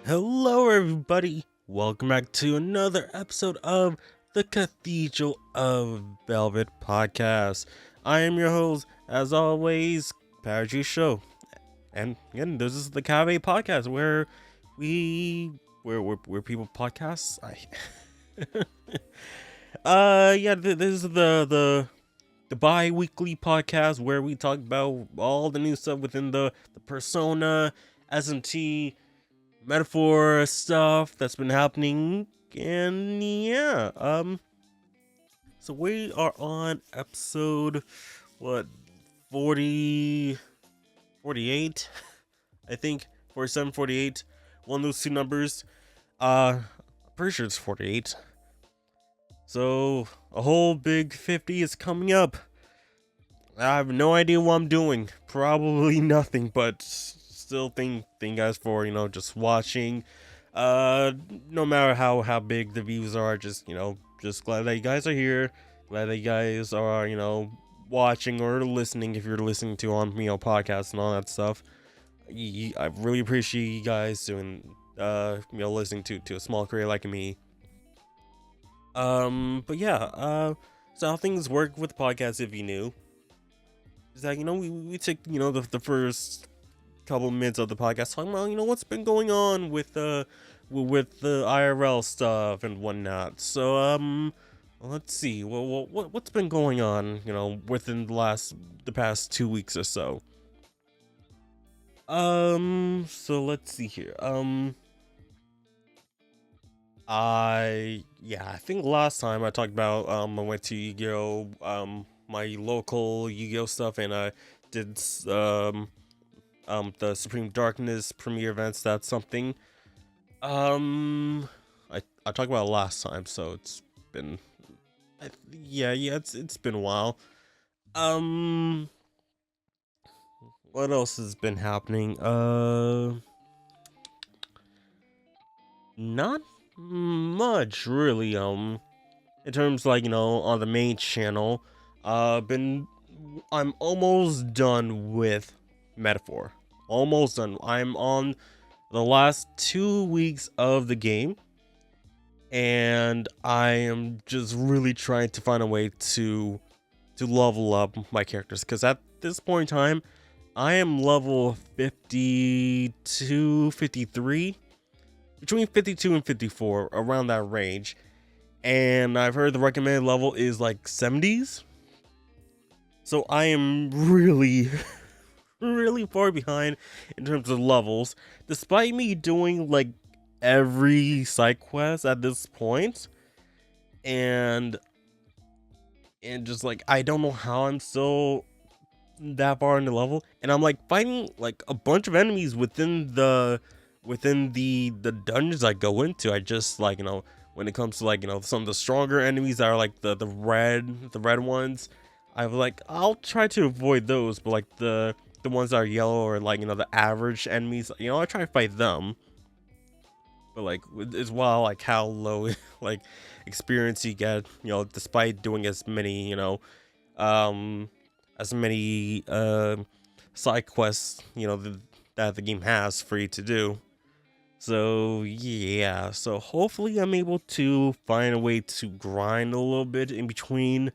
Hello, everybody. Welcome back to another episode of the Cathedral of Velvet podcast. I am your host, as always, Parajuice Show, and again, this is the Cave podcast where where people podcasts. This is the bi-weekly podcast where we talk about all the new stuff within the Persona, SMT, metaphor stuff that's been happening. And yeah, so we are on episode what, 40 48, I think, 47, 48, one of those two numbers. Pretty sure it's 48. So a whole big 50 is coming up. I have no idea what I'm doing. Probably nothing, but still thank you guys for, just watching. No matter how big the views are, just glad that you guys are here. Glad that you guys are, watching or listening if you're listening to on, podcasts and all that stuff. I really appreciate you guys doing, listening to a small creator like me. But yeah, so how things work with podcasts, if you knew, is that, we take, the first couple minutes of the podcast talking about, what's been going on with the IRL stuff and whatnot. So, let's see, what's been going on, within the past 2 weeks or so. So let's see here. I think last time I talked about I went to Yu-Gi-Oh, my local Yu-Gi-Oh stuff, and I did the Supreme Darkness premiere events. That's something I talked about it last time, so it's been it's been a while. um what else has been happening? Not much really. In terms, like, on the main channel, been I'm almost done with Metaphor. Almost done. I'm on the last 2 weeks of the game, and I am just really trying to find a way to level up my characters, because at this point in time I am level 52, 53, between 52 and 54, around that range, and I've heard the recommended level is like 70s. So I am really really far behind in terms of levels, despite me doing like every side quest at this point. And just like, I don't know how I'm still that far in the level, and I'm like fighting like a bunch of enemies within the dungeons I go into. I just, like, when it comes to, like, some of the stronger enemies that are like the red ones, I'll try to avoid those, but like the ones that are yellow, or like, the average enemies, I try to fight them. But like, as well, like how low like experience you get, despite doing as many, um as many side quests, that the game has for you to do. So yeah, so hopefully I'm able to find a way to grind a little bit in between,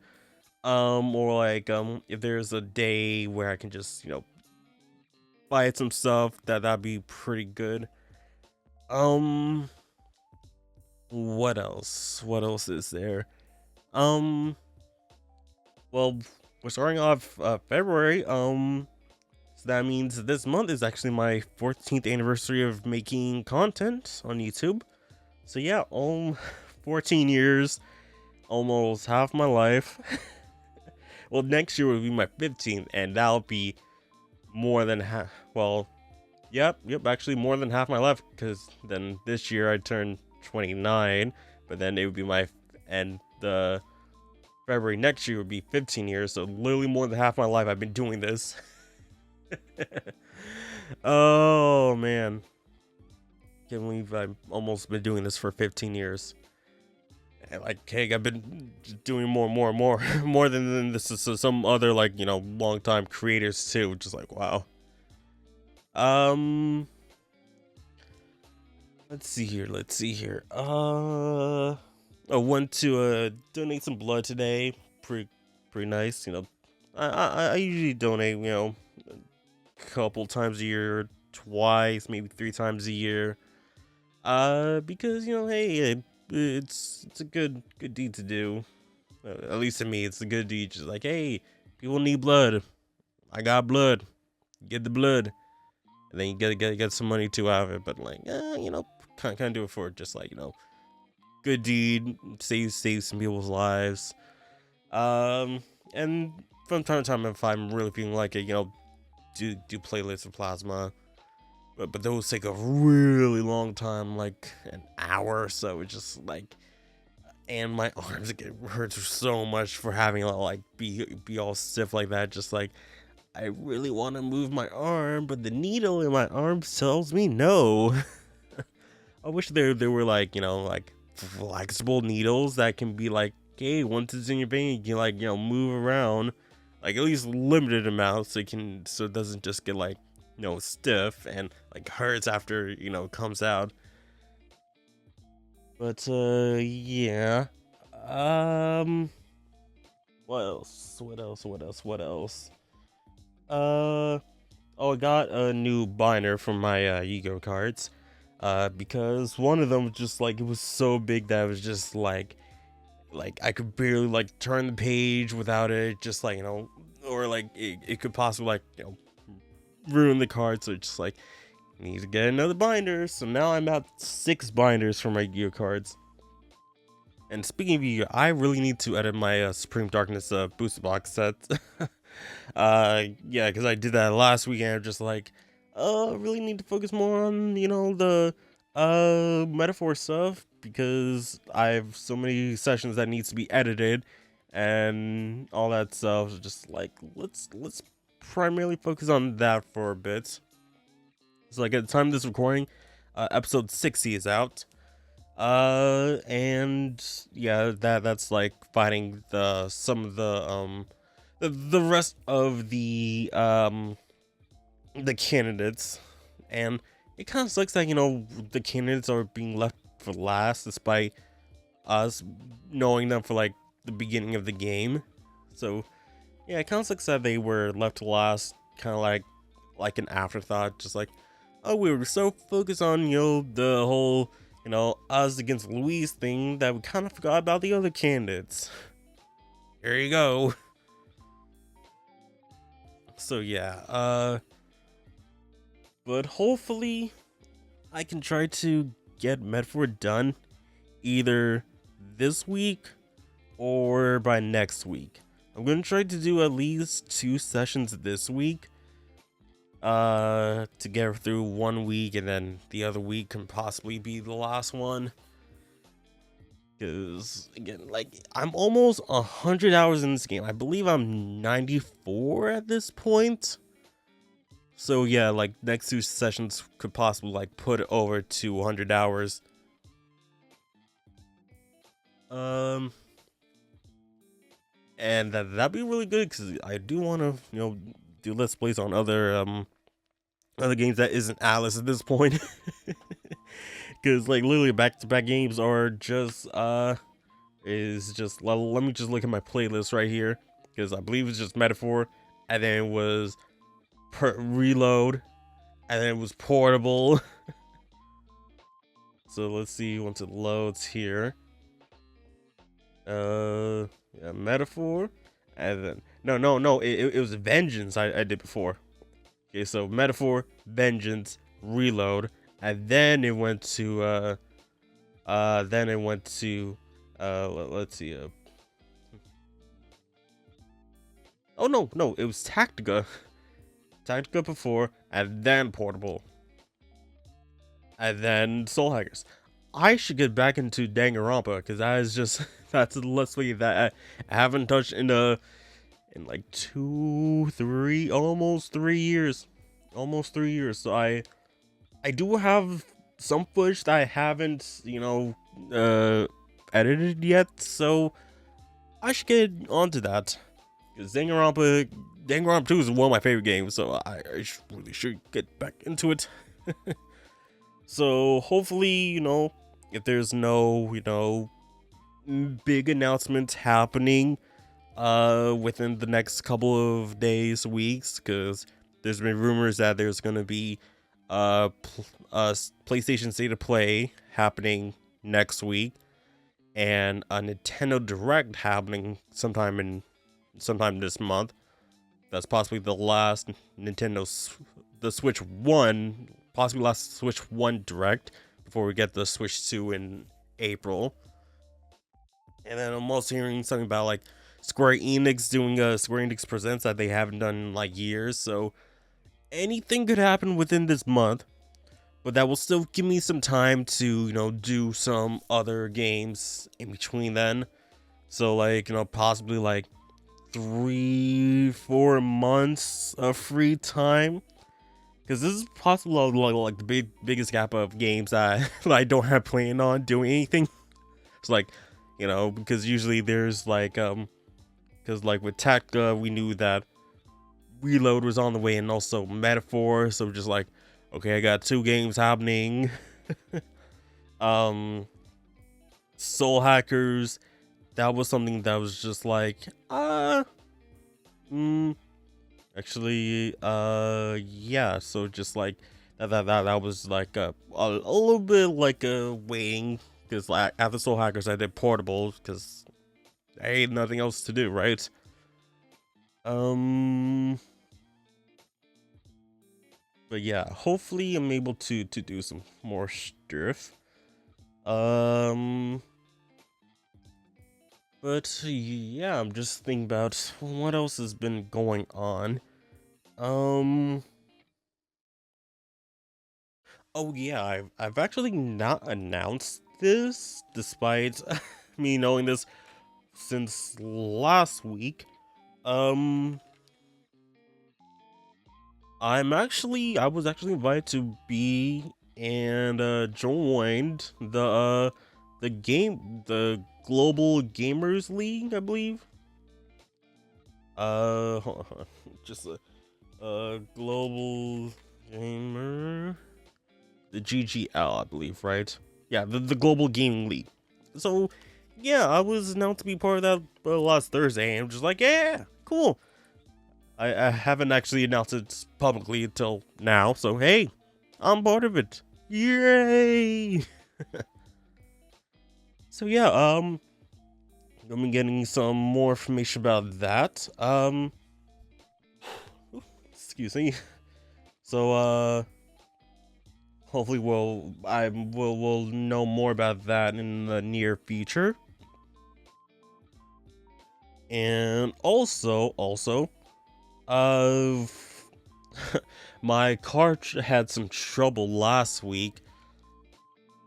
or like, if there's a day where I can just, buy some stuff, that'd be pretty good. um what else is there? um well, we're starting off February. So that means this month is actually my 14th anniversary of making content on YouTube. So yeah, 14 years, almost half my life. Well, next year will be my 15th, and that'll be more than half. Well, yep, actually more than half my life, because then this year I turned 29, but then it would be and the February next year would be 15 years, so literally more than half my life I've been doing this. Oh man, can't believe I've almost been doing this for 15 years. And like, hey, I've been doing more and more and more, more than this is some other, like, long time creators too. Just like, wow. Um, Let's see here. Let's see here. I went to donate some blood today. Pretty nice. You know, I usually donate. You know, a couple times a year, twice, maybe 3 times a year. Because you know, hey, it's a good deed to do. At least to me, it's a good deed. Just like, hey, people need blood. I got blood. Get the blood, and then you get some money too out of it. But like, you know, kind of do it for just like, you know, good deed, save some people's lives. And from time to time, if I'm really feeling like it, you know, do playlists of plasma. But those take a really long time, like an hour or so. It's just like, and my arms get hurt so much for having to like be all stiff like that. Just like, I really want to move my arm, but the needle in my arm tells me no. I wish there were like, you know, like flexible needles that can be like, hey, once it's in your vein, you can like, you know, move around, like at least limited amount, so it doesn't just get like, you know, stiff and like hurts after, you know, it comes out. But yeah. What else? What else? Oh, I got a new binder from my Yu-Gi-Oh cards. Because one of them just like, it was so big that it was just like I could barely like turn the page without it, just like, you know, or like it could possibly like, you know, ruin the card. So it's just like, need to get another binder. So now I'm at 6 binders for my Yu-Gi-Oh cards. And speaking of Yu-Gi-Oh, I really need to edit my Supreme Darkness booster box set. Yeah, because I did that last weekend. I'm just like, really need to focus more on, you know, the metaphor stuff, because I have so many sessions that needs to be edited and all that stuff. Just like, let's primarily focus on that for a bit. So like, at the time of this recording, episode 60 is out. And yeah, that's like fighting some of the rest of the candidates. And it kind of sucks that, you know, the candidates are being left for last, despite us knowing them for like the beginning of the game. So yeah, it kind of sucks that they were left to last, kind of like an afterthought. Just like, oh, we were so focused on, you know, the whole, you know, us against Luis thing that we kind of forgot about the other candidates. Here you go. So yeah, but hopefully I can try to get Metaphor done either this week or by next week. I'm gonna try to do at least 2 sessions this week, to get through 1 week, and then the other week can possibly be the last one. Because again, like, I'm almost 100 hours in this game. I believe I'm 94 at this point. So yeah, like, next 2 sessions could possibly like put it over to 100 hours. And that'd be really good, because I do want to, you know, do let's plays on other games that isn't Atlus at this point. Because like, literally back-to-back games are just is just, let me just look at my playlist right here, because I believe it's just Metaphor, and then it was Reload, and then it was Portable. So let's see once it loads here. Yeah, Metaphor, and then no, it was Vengeance I did before. Okay, so Metaphor, Vengeance, Reload, and then it went to let's see, oh no, it was Tactica. Tactica before, and then Portable, and then Soul Hackers. I should get back into Danganronpa, because that is just that's the Let's Play that I haven't touched in like 2, 3, almost 3 years. Almost 3 years. So I do have some footage that I haven't, you know, edited yet, so I should get onto that. Because Danganronpa 2 is one of my favorite games, so I really should get back into it. So hopefully, if there's no, big announcements happening within the next couple of days, weeks, because there's been rumors that there's gonna be PlayStation State of Play happening next week and a Nintendo Direct happening sometime this month. That's possibly the last the Switch 1, possibly last Switch 1 Direct before we get the Switch 2 in April. And then I'm also hearing something about like Square Enix doing a Square Enix Presents that they haven't done in like years. So anything could happen within this month, but that will still give me some time to, do some other games in between then. So like, possibly like 3-4 months of free time, because this is possibly like the biggest gap of games that I don't have planned on doing anything. It's like, because usually there's like because like with Tech, we knew that Reload was on the way, and also Metaphor. So just like, okay, I got 2 games happening. Soul Hackers, that was something that was just like, actually, yeah. So just like that was like a little bit like a waiting, because like after Soul Hackers, I did Portable because I had nothing else to do, right? But yeah, hopefully I'm able to do some more stuff. But yeah, I'm just thinking about what else has been going on. Oh yeah, I've actually not announced this, despite me knowing this since last week. Um, I was actually invited to be and joined the Global Gamers League, I believe. Hold on, just a global gamer, the GGL, I believe, right? Yeah, the Global Gaming League. So yeah, I was announced to be part of that last Thursday, and I'm just like, yeah, cool. I haven't actually announced it publicly until now, so hey, I'm part of it. Yay! So yeah, I'm getting some more information about that. Excuse me. So hopefully we'll know more about that in the near future. And also, uh, my car had some trouble last week.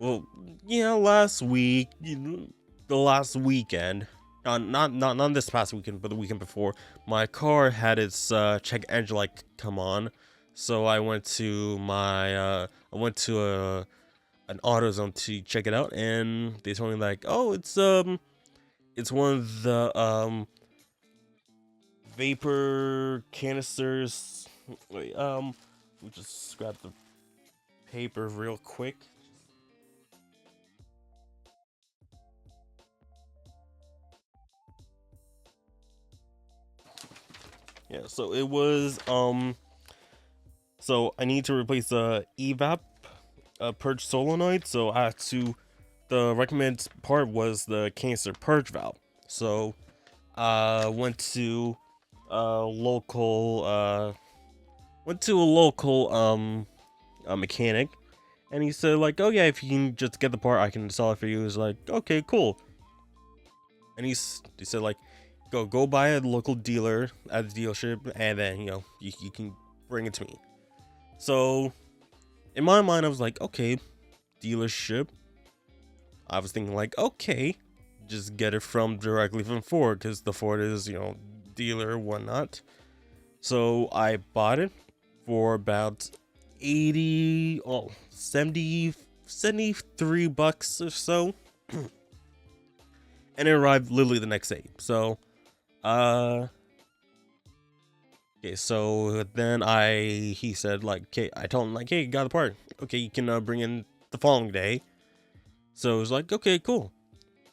Well, yeah, last week, the last weekend, not this past weekend, but the weekend before, my car had its check engine light come on, so I went to an AutoZone to check it out, and they told me like, oh, it's one of the vapor canisters. Wait, we just grab the paper real quick. Yeah, so it was so I need to replace the evap purge solenoid. So I had to, the recommended part was the canister purge valve. So went to a local a mechanic, and he said like, oh yeah, if you can just get the part, I can install it for you. He was like, okay, cool. And he said like, go buy a local dealer at the dealership, and then you can bring it to me. So in my mind, I was like, okay, dealership. I was thinking like, okay, just get it directly from Ford, because the Ford is dealer whatnot. So I bought it for about 73 bucks or so. And it arrived literally the next day. So okay, so then he said like, okay, I told him like, hey, got the part. Okay, you can bring in the following day. So it was like, okay, cool.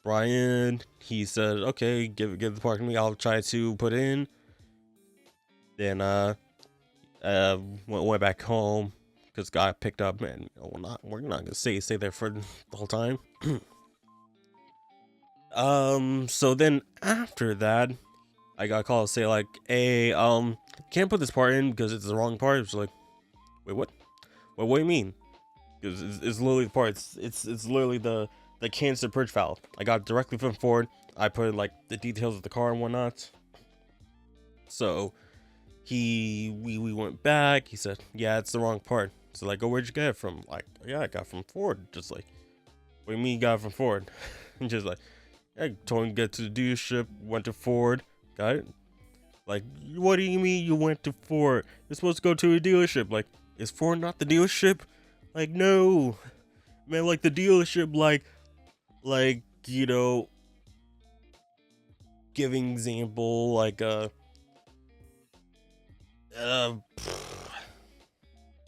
Brian, he said, okay, give the part to me. I'll try to put in. Then went back home because got picked up, and we're not gonna stay there for the whole time. So then after that, I got a call to say like, hey, can't put this part in because it's the wrong part. It's like, wait, what? What do you mean? Because it's literally the part. It's literally the canister purge valve. I got it directly from Ford. I put in like the details of the car and whatnot. So we went back. He said, yeah, it's the wrong part. So like, oh, where'd you get it from? Like, yeah, I got it from Ford. Just like, what do you mean you got it from Ford? And just like, I told him to get to the dealership, went to Ford, got it. Like, what do you mean you went to Ford? You're supposed to go to a dealership. Like, is Ford not the dealership? Like, no. Man, like the dealership, like, you know, giving example, like,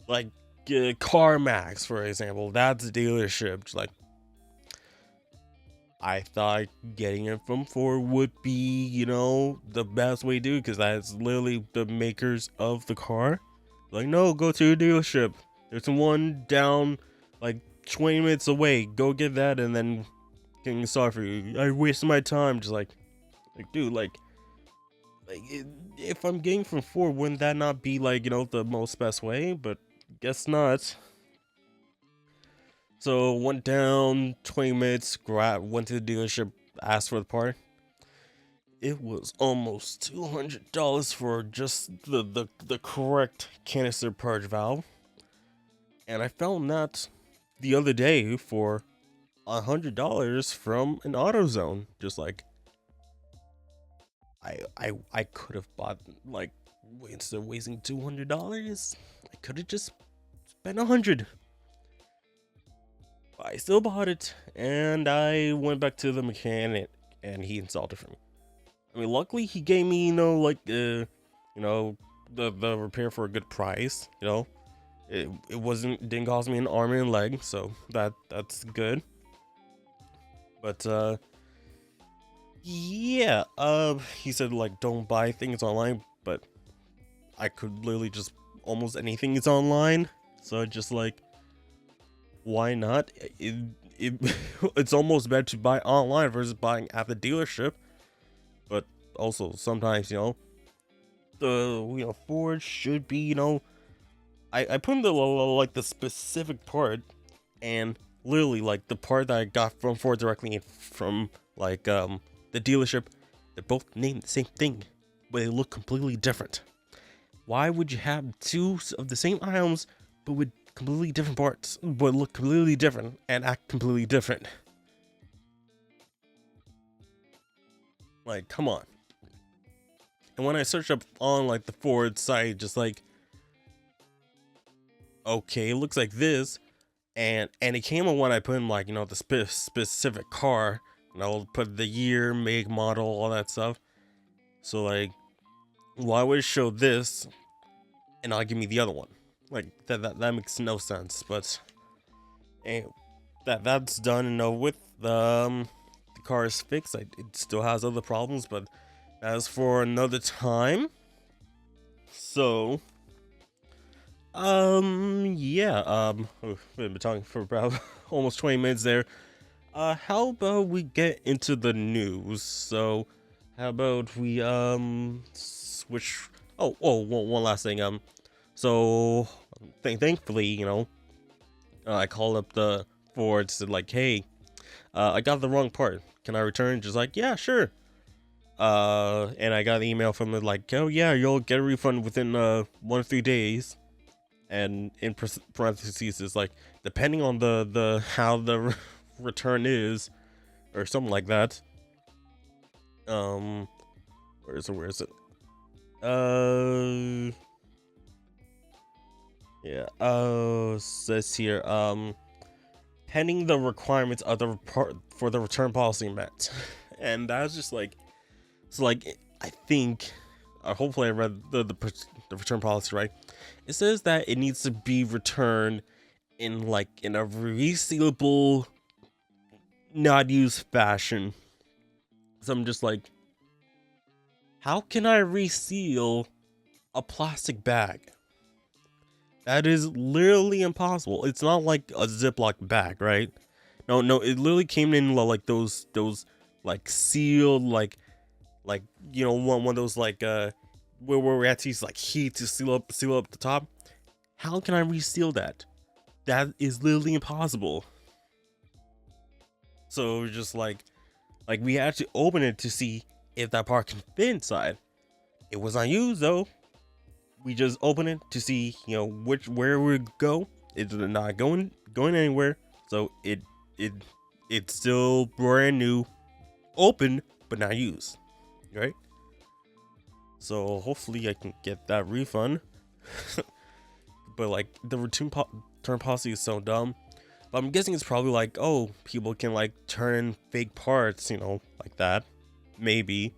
like, CarMax, for example, that's a dealership. Just like, I thought getting it from Ford would be, you know, the best way to do it, because that's literally the makers of the car. Like, no, go to a dealership. There's one down, like, 20 minutes away. Go get that, and then getting sorry for you. I wasted my time. Just like, dude, like if I'm getting from Ford, wouldn't that not be, like, you know, the most best way? But guess not. So went down 20 minutes, went to the dealership, asked for the part. It was almost $200 for just the correct canister purge valve. And I found that the other day for $100 from an AutoZone. Just like, I could have bought, like, instead of wasting $200, I could have just spent $100. I still bought it, and I went back to the mechanic, and he installed it for me. I mean, luckily he gave me, you know, like, you know, the repair for a good price. You know, it didn't cost me an arm and leg, so that's good. But yeah, he said like, don't buy things online, but I could literally just almost anything is online, so just like, why not? It's almost better to buy online versus buying at the dealership. But also sometimes, you know, Ford should be, you know, I put in the specific part, and literally like the part that I got from Ford directly from like the dealership, they're both named the same thing, but they look completely different. Why would you have two of the same items but with completely different parts, but look completely different and act completely different? Like, come on. And when I searched up on like the Ford site, just like, okay, it looks like this, and it came on when I put in, like, you know, the specific car, you know, put the year, make, model, all that stuff. So like, why would it show this and not give me the other one? Like, that makes no sense. But anyway, that's done. And with the car is fixed. It still has other problems, but that's for another time. So yeah, we've been talking for about almost 20 minutes there. How about we get into the news? So how about we switch? One last thing. So thankfully, you know, I called up the Ford, said like, hey, I got the wrong part. Can I return? Just like, yeah, sure. And I got an email from it like, oh yeah, you'll get a refund within 1 or 3 days. And in parentheses, it's like, depending on the how the return is, or something like that. Where is it? Yeah. Says here, pending the requirements of the for the return policy met. And that's just like, so like, I think, hopefully I read the return policy right. It says that it needs to be returned in a resealable, not used fashion. So I'm just like, how can I reseal a plastic bag? That is literally impossible. It's not like a Ziploc bag, right? No, it literally came in like those like sealed like one of those like where we had to use like heat to seal up the top. How can I reseal that? That is literally impossible. So just like we had to open it to see if that part can fit inside. It was not used though. We just open it to see where we go. It's not going anywhere. So it's still brand new, open but not used, right? So hopefully I can get that refund. But like the return policy is so dumb. But I'm guessing it's probably like, oh, people can like turn in fake parts, like that, maybe.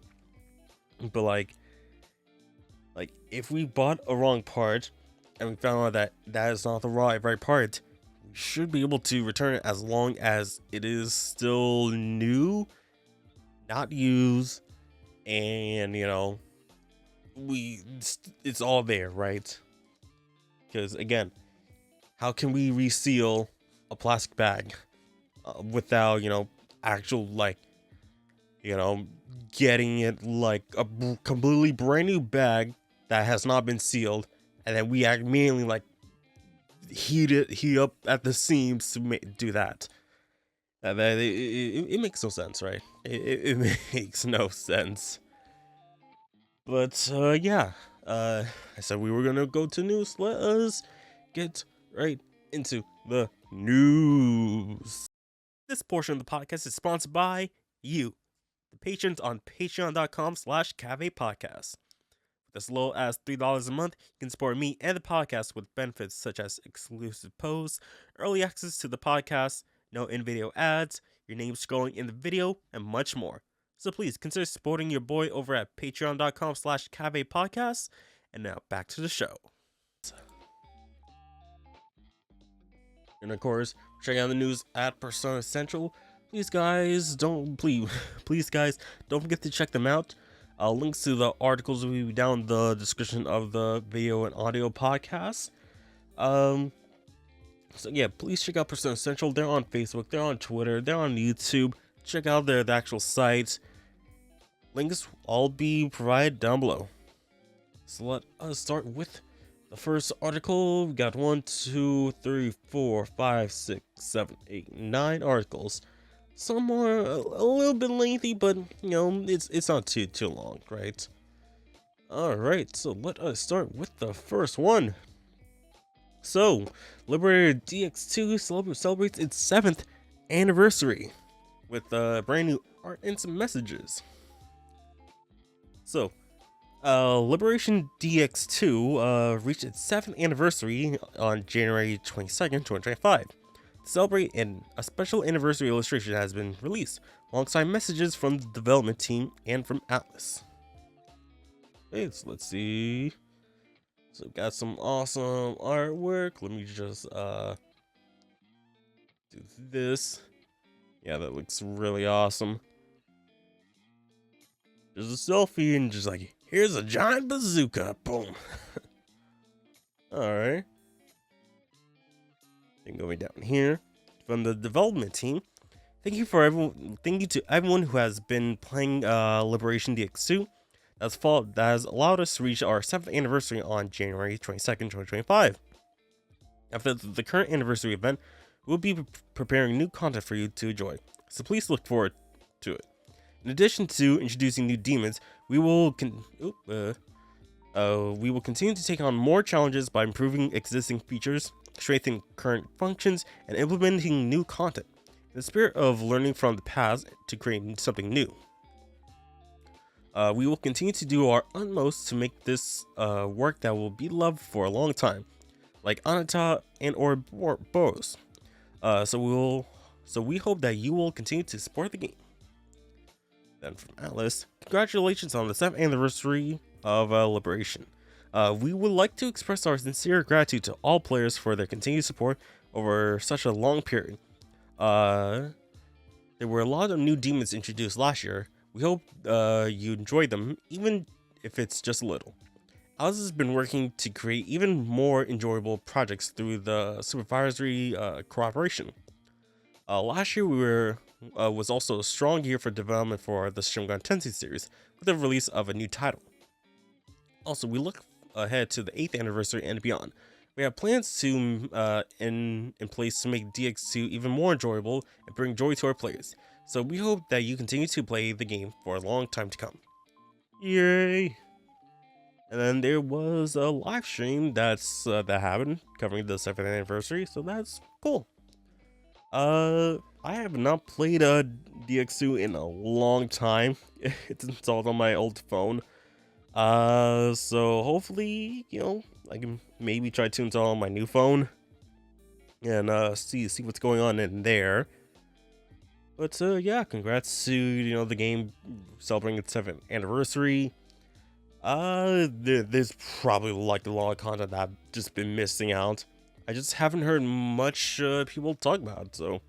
But like if we bought a wrong part and we found out that that is not the right part, we should be able to return it as long as it is still new, not used, and it's all there, right? Because again, how can we reseal a plastic bag without actual getting it like a completely brand new bag that has not been sealed, and then we immediately like heat up at the seams to do that. It makes no sense, right? It makes no sense. But yeah, I said we were gonna go to news. Let us get right into the news. This portion of the podcast is sponsored by you, the patrons on patreon.com/cavepodcast. With as low as $3 a month, you can support me and the podcast with benefits such as exclusive posts, early access to the podcast, no in-video ads, your name scrolling in the video, and much more. So please consider supporting your boy over at patreon.com/cavepodcast. And now back to the show. And of course, check out the news at Persona Central. Please guys, don't forget to check them out. Links to the articles will be down in the description of the video and audio podcast. So yeah, please check out Persona Central. They're on Facebook, they're on Twitter, they're on YouTube. Check out the actual site. Links all be provided down below. So let us start with the first article. We got 1, 2, 3, 4, 5, 6, 7, 8, 9 articles. Some are a little bit lengthy, but it's not too long, right? Alright, so let us start with the first one. So, Liberator DX2 celebrates its 7th anniversary with brand new art and some messages. So, Liberation DX2 reached its 7th anniversary on January 22nd, 2025. To celebrate, a special anniversary illustration has been released, alongside messages from the development team and from Atlus. Okay, so let's see. So we've got some awesome artwork. Let me just do this. Yeah, that looks really awesome. There's a selfie and just like, here's a giant bazooka. Boom. Alright. Then going down here. From the development team, thank you to everyone who has been playing Liberation DX2. That has allowed us to reach our 7th anniversary on January 22nd, 2025. After the current anniversary event, we'll be preparing new content for you to enjoy, so please look forward to it. In addition to introducing new demons, we will continue to take on more challenges by improving existing features, strengthening current functions, and implementing new content, in the spirit of learning from the past to create something new. We will continue to do our utmost to make this work that will be loved for a long time, like Anata and or Boros. So we hope that you will continue to support the game. Then from Atlus, congratulations on the 7th anniversary of Liberation. We would like to express our sincere gratitude to all players for their continued support over such a long period. There were a lot of new demons introduced last year. We hope you enjoyed them, even if it's just a little. Atlus has been working to create even more enjoyable projects through the supervisory cooperation. Last year was also a strong year for development for the Shin Megami Tensei series, with the release of a new title. Also, we look ahead to the 8th anniversary and beyond. We have plans to in place to make DX2 even more enjoyable and bring joy to our players. So we hope that you continue to play the game for a long time to come. Yay! And then there was a live stream that happened covering the 7th anniversary, so that's cool. I have not played DX2 in a long time. It's installed on my old phone. So hopefully, I can maybe try to install on my new phone and see what's going on in there. But yeah, congrats to the game celebrating its 7th anniversary. There's probably like a lot of content that I've just been missing out. I just haven't heard much people talk about it, so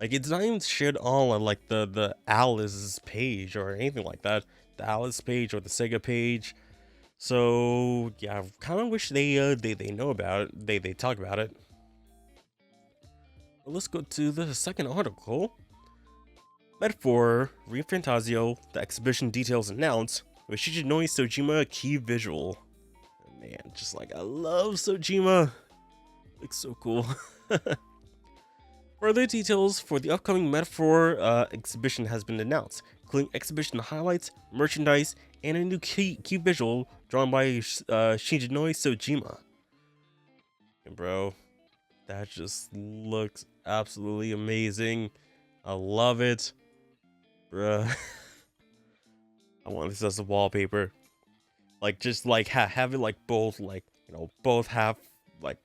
like it's not even shared all on like the Atlus page or anything like that, the Atlus page or the Sega page. So yeah, I kind of wish they know about it, they talk about it. But let's go to the second article. Metaphor Refantasio, the exhibition details announced with Shigenori Sojima key visual. Man, just like I love Sojima. Looks so cool. Further details for the upcoming Metaphor exhibition has been announced, including exhibition highlights, merchandise, and a new key visual drawn by Shigenori Sojima. And bro, that just looks absolutely amazing. I love it. Bruh. I want this as a wallpaper. Like, just like have it like both, like, both have like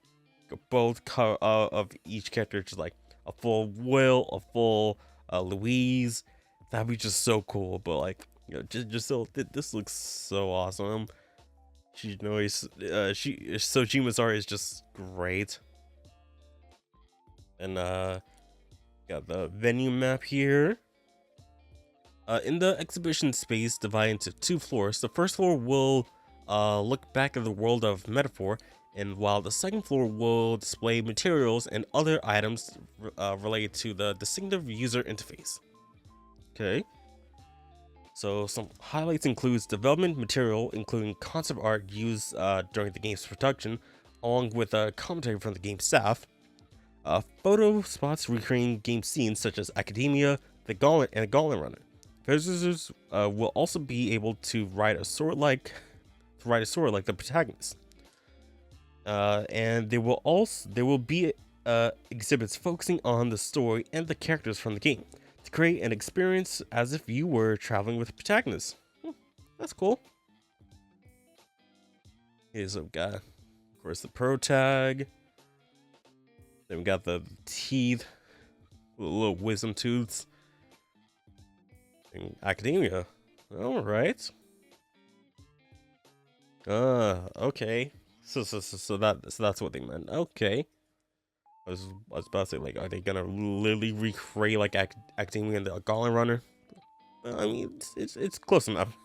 both of each character, just like a full Will, a full Louise. That'd be just so cool. But like, just so this looks so awesome. Sojima's art is just great. And got the venue map here. In the exhibition space divided into 2 floors, the first floor will look back at the world of Metaphor, and while the second floor will display materials and other items related to the distinctive user interface. Okay. So some highlights includes development material, including concept art used during the game's production, along with commentary from the game staff. Photo spots recreating game scenes such as Academia, the Gauntlet, and the Gauntlet Runner. Visitors will also be able to ride a sword like the protagonist. And there will be exhibits focusing on the story and the characters from the game to create an experience as if you were traveling with the protagonist. That's cool. Here's what we got. Of course, the pro tag. Then we got the teeth, little wisdom tooths. Academia. All right. Okay. So that's what they meant. Okay. I was about to say, like, are they gonna literally recreate like Academia and the Gauntlet Runner? I mean, it's close enough.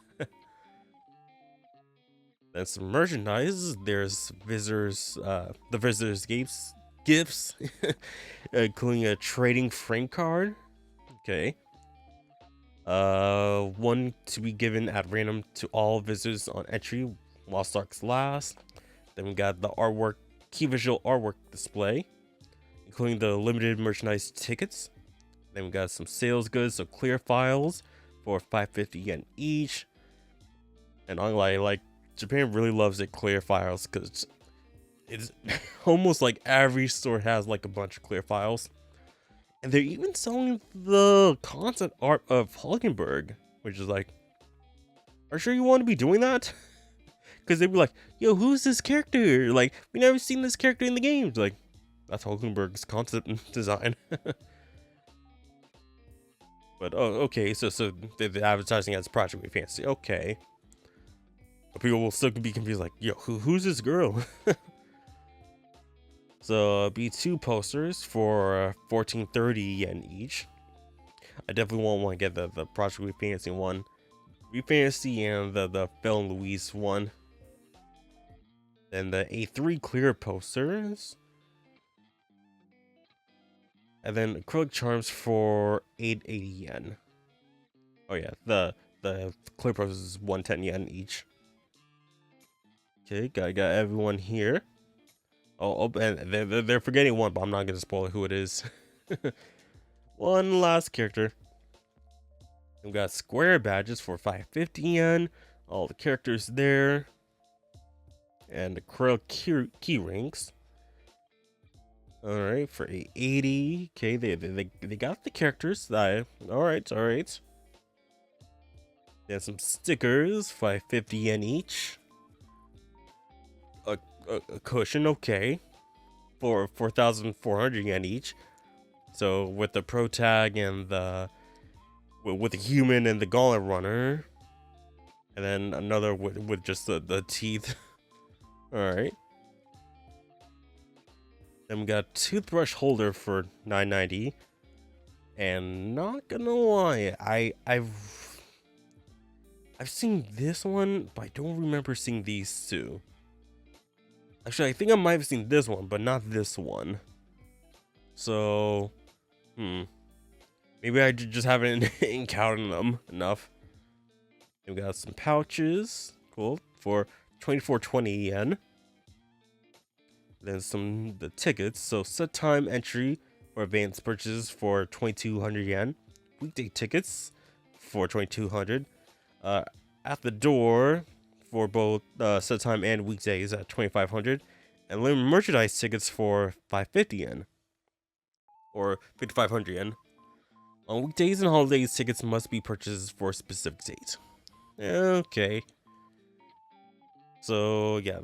Then some merchandise. There's the visitors gifts, including a trading frame card. Okay. One to be given at random to all visitors on entry while stocks last. Then we got the artwork, key visual artwork display, including the limited merchandise tickets. Then we got some sales goods, so clear files for 550 yen each. And I'm like Japan really loves it clear files because it's almost like every store has like a bunch of clear files. And they're even selling the concept art of Hulkenberg, which is like, are you sure you want to be doing that? Because they'd be like, yo, who's this character? Like, we never seen this character in the games. Like, that's Hulkenberg's concept design. But, oh, okay, so the advertising as Project Way Fantasy. Okay. But people will still be confused, like, yo, who's this girl? So be 2 posters for 1430 yen each. I definitely won't want to get the Project Refantasy one. Refantasy and the Phil and Louise one. Then the A3 clear posters. And then acrylic charms for 880 yen. Oh yeah, the clear posters is 110 yen each. Okay, got everyone here. Oh, and they're forgetting one, but I'm not gonna spoil who it is. One last character. We've got square badges for 550 yen. All the characters there. And acrylic key rings. Alright, for 880. Okay, they got the characters. Alright. Then some stickers, 550 yen each. A cushion, okay. For 4,400 yen each. So with the pro tag and with the human and the gauntlet runner. And then another with just the teeth. Alright. Then we got toothbrush holder for 990. And not gonna lie, I've seen this one, but I don't remember seeing these two. Actually, I think I might have seen this one, but not this one. So, maybe I just haven't encountered them enough. And we got some pouches, cool, for 2420 yen. Then the tickets, so set time entry or advanced purchases for 2200 yen. Weekday tickets for 2200. At the door for both set time and weekdays at 2500. And limited merchandise tickets for 550 yen. Or 5500 yen. On weekdays and holidays, tickets must be purchased for a specific date. Okay. So, yeah.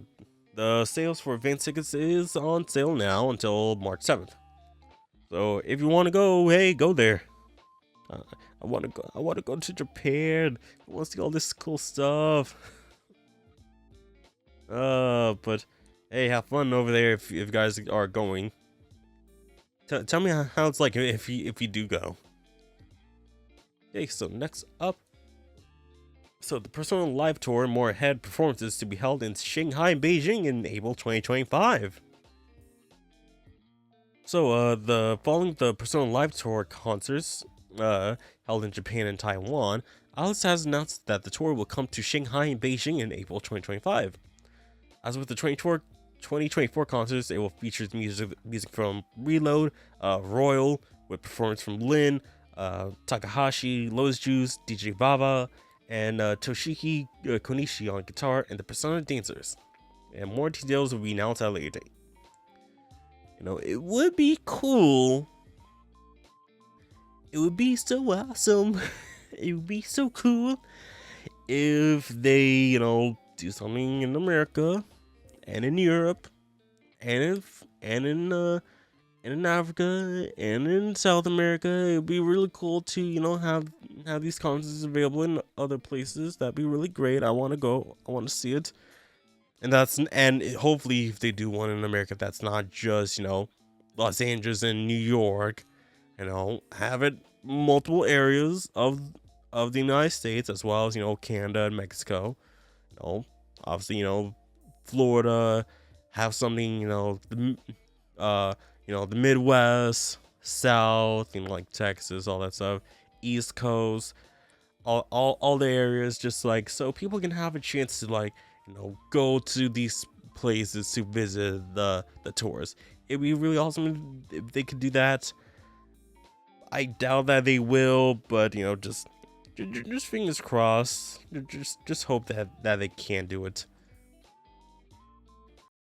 The sales for advance tickets is on sale now until March 7th. So, if you want to go, hey, go there. I want to go to Japan. I want to see all this cool stuff. But hey, have fun over there if you guys are going. Tell me how it's like if you do go. Okay, so next up. So the Persona Live Tour and more ahead performances to be held in Shanghai and Beijing in April 2025. So the following the Persona Live Tour concerts held in Japan and Taiwan, Atlus has announced that the tour will come to Shanghai and Beijing in April 2025. As with the 2024 concerts, it will feature music from Reload, Royal, with performance from Lin, Takahashi, Lotus Juice, DJ Baba, and Toshiki Konishi on guitar, and the Persona dancers. And more details will be announced at a later date. You know, it would be cool. It would be so awesome. It would be so cool if they, you know, do something in America and in Europe and in Africa and in South America. It'd be really cool to, you know, have these concerts available in other places. That'd be really great. I want to go. I want to see it. And hopefully if they do one in America, that's not just, you know, Los Angeles and New York. You know, have it multiple areas of the United States, as well as, you know, Canada and Mexico. You know, obviously, you know, Florida, have something, you know, the Midwest, South, you know, like Texas, all that stuff, East Coast, all the areas, just like so people can have a chance to, like, you know, go to these places to visit the tours. It'd be really awesome if they could do that. I doubt that they will, but, you know, just fingers crossed. Just hope that they can do it.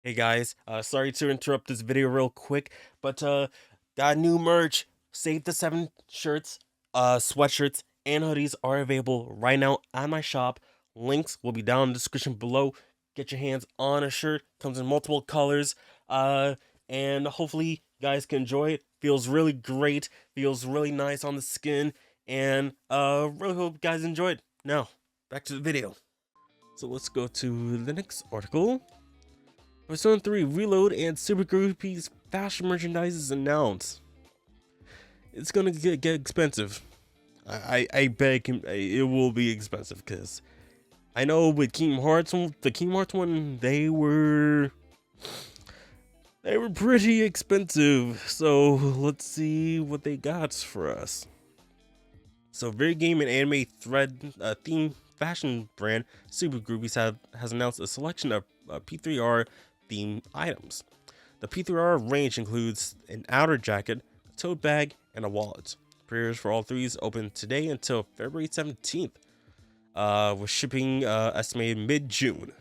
Hey guys, sorry to interrupt this video real quick, but got new merch. Save the 7 shirts, sweatshirts, and hoodies are available right now at my shop. Links will be down in the description below. Get your hands on a shirt. Comes in multiple colors. And hopefully you guys can enjoy it. Feels really great. Feels really nice on the skin. And really hope you guys enjoy it. Now, back to the video. So let's go to the next article. Persona 3 Reload and Super Groupies fashion merchandise is announced, it's gonna get expensive. I bet it will be expensive because I know with Kingdom Hearts, the Kingdom Hearts one, they were pretty expensive. So let's see what they got for us. So, video game and anime thread theme fashion brand Super Groupies has announced a selection of P3R themed items. The P3R range includes an outer jacket, a tote bag, and a wallet. Pre-orders for all three is open today until February 17th, with shipping estimated mid-June.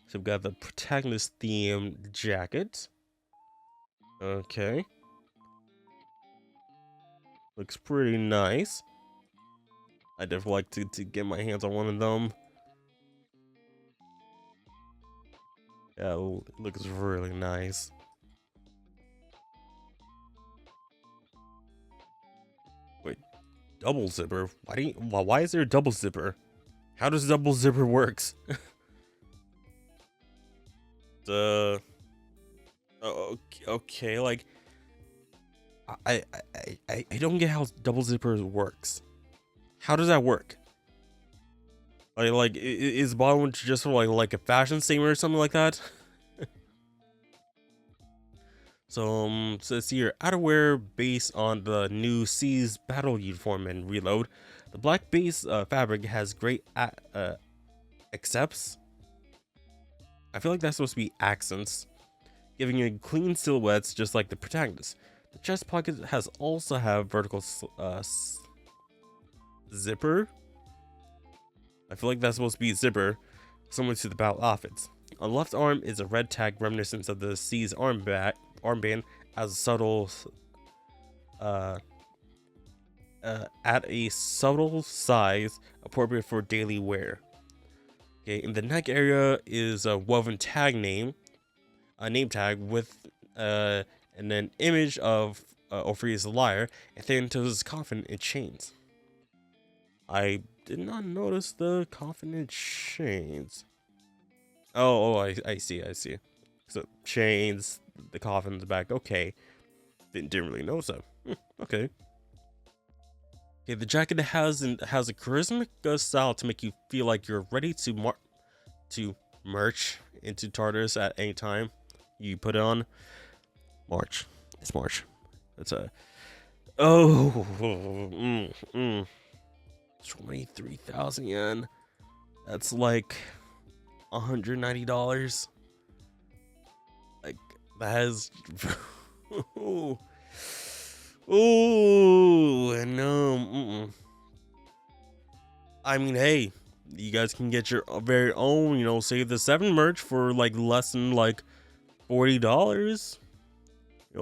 So we've got the protagonist themed jacket. Okay. Looks pretty nice. I definitely like to get my hands on one of them. Yeah, it looks really nice. Wait, double zipper? Why is there a double zipper? How does double zipper works? Okay, like I don't get how double zipper works. How does that work? Is bottom just for like a fashion statement or something like that? So says here, outerwear based on the new C's battle uniform and reload. The black base fabric has great accepts. I feel like that's supposed to be accents, giving you clean silhouettes just like the protagonist. The chest pocket has also have vertical zipper. I feel like that's supposed to be zipper, similar to the battle outfits. On the left arm is a red tag reminiscent of the C's armband as a subtle at a subtle size appropriate for daily wear. Okay, in the neck area is a woven tag name tag with and an image of Orpheus the Liar, and Thanatos' coffin in chains. I did not notice the coffin in chains. I see. So chains, the coffin in the back. Okay, didn't really notice that. Okay. Okay, the jacket has a charismatic style to make you feel like you're ready to march into Tartarus at any time you put it on. March. It's March. That's a 23,000 yen. That's like $190. Like that is ooh no. I mean, hey, you guys can get your very own, Save the 7 merch for like less than like $40,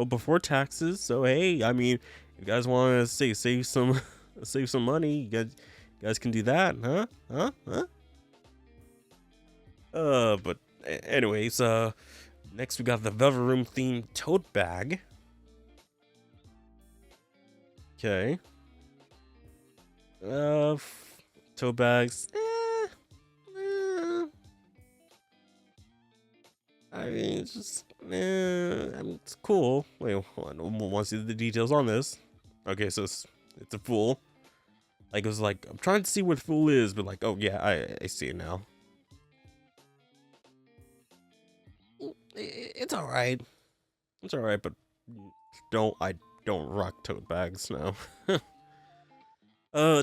before taxes. So hey, I mean, if you guys want to save some money, you guys can do that, huh? But anyways, next we got the Velvet Room themed tote bag. Okay. Tote bags. I mean, it's just, it's cool. Wait, hold on. I want to see the details on this. Okay, so it's a fool. Like, it was like, I'm trying to see what fool is, but like, oh yeah, I see it now. It's alright. It's alright, but I don't rock tote bags now.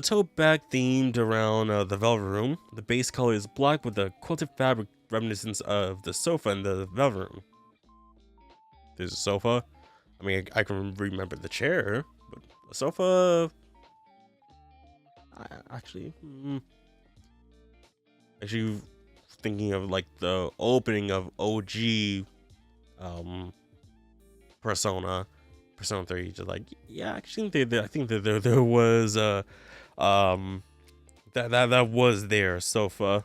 Tote bag themed around the Velvet Room. The base color is black with a quilted fabric reminiscence of the sofa in the Velvet Room. There's a sofa. I mean, I can remember the chair, but the sofa. Actually thinking of like the opening of OG Persona 3, just like, yeah, actually I think that there was that was their sofa.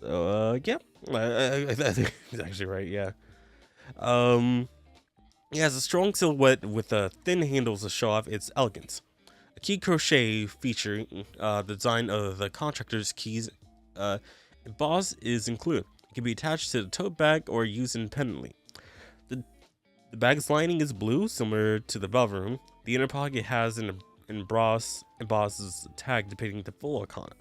So yeah, I think he's actually right. Yeah. It has a strong silhouette with thin handles to show off its elegance. A key crochet feature, the design of the contractor's keys embossed is included. It can be attached to the tote bag or used independently. The, the bag's lining is blue, similar to the Velvet Room. The inner pocket has an embossed tag depicting the full Arcana.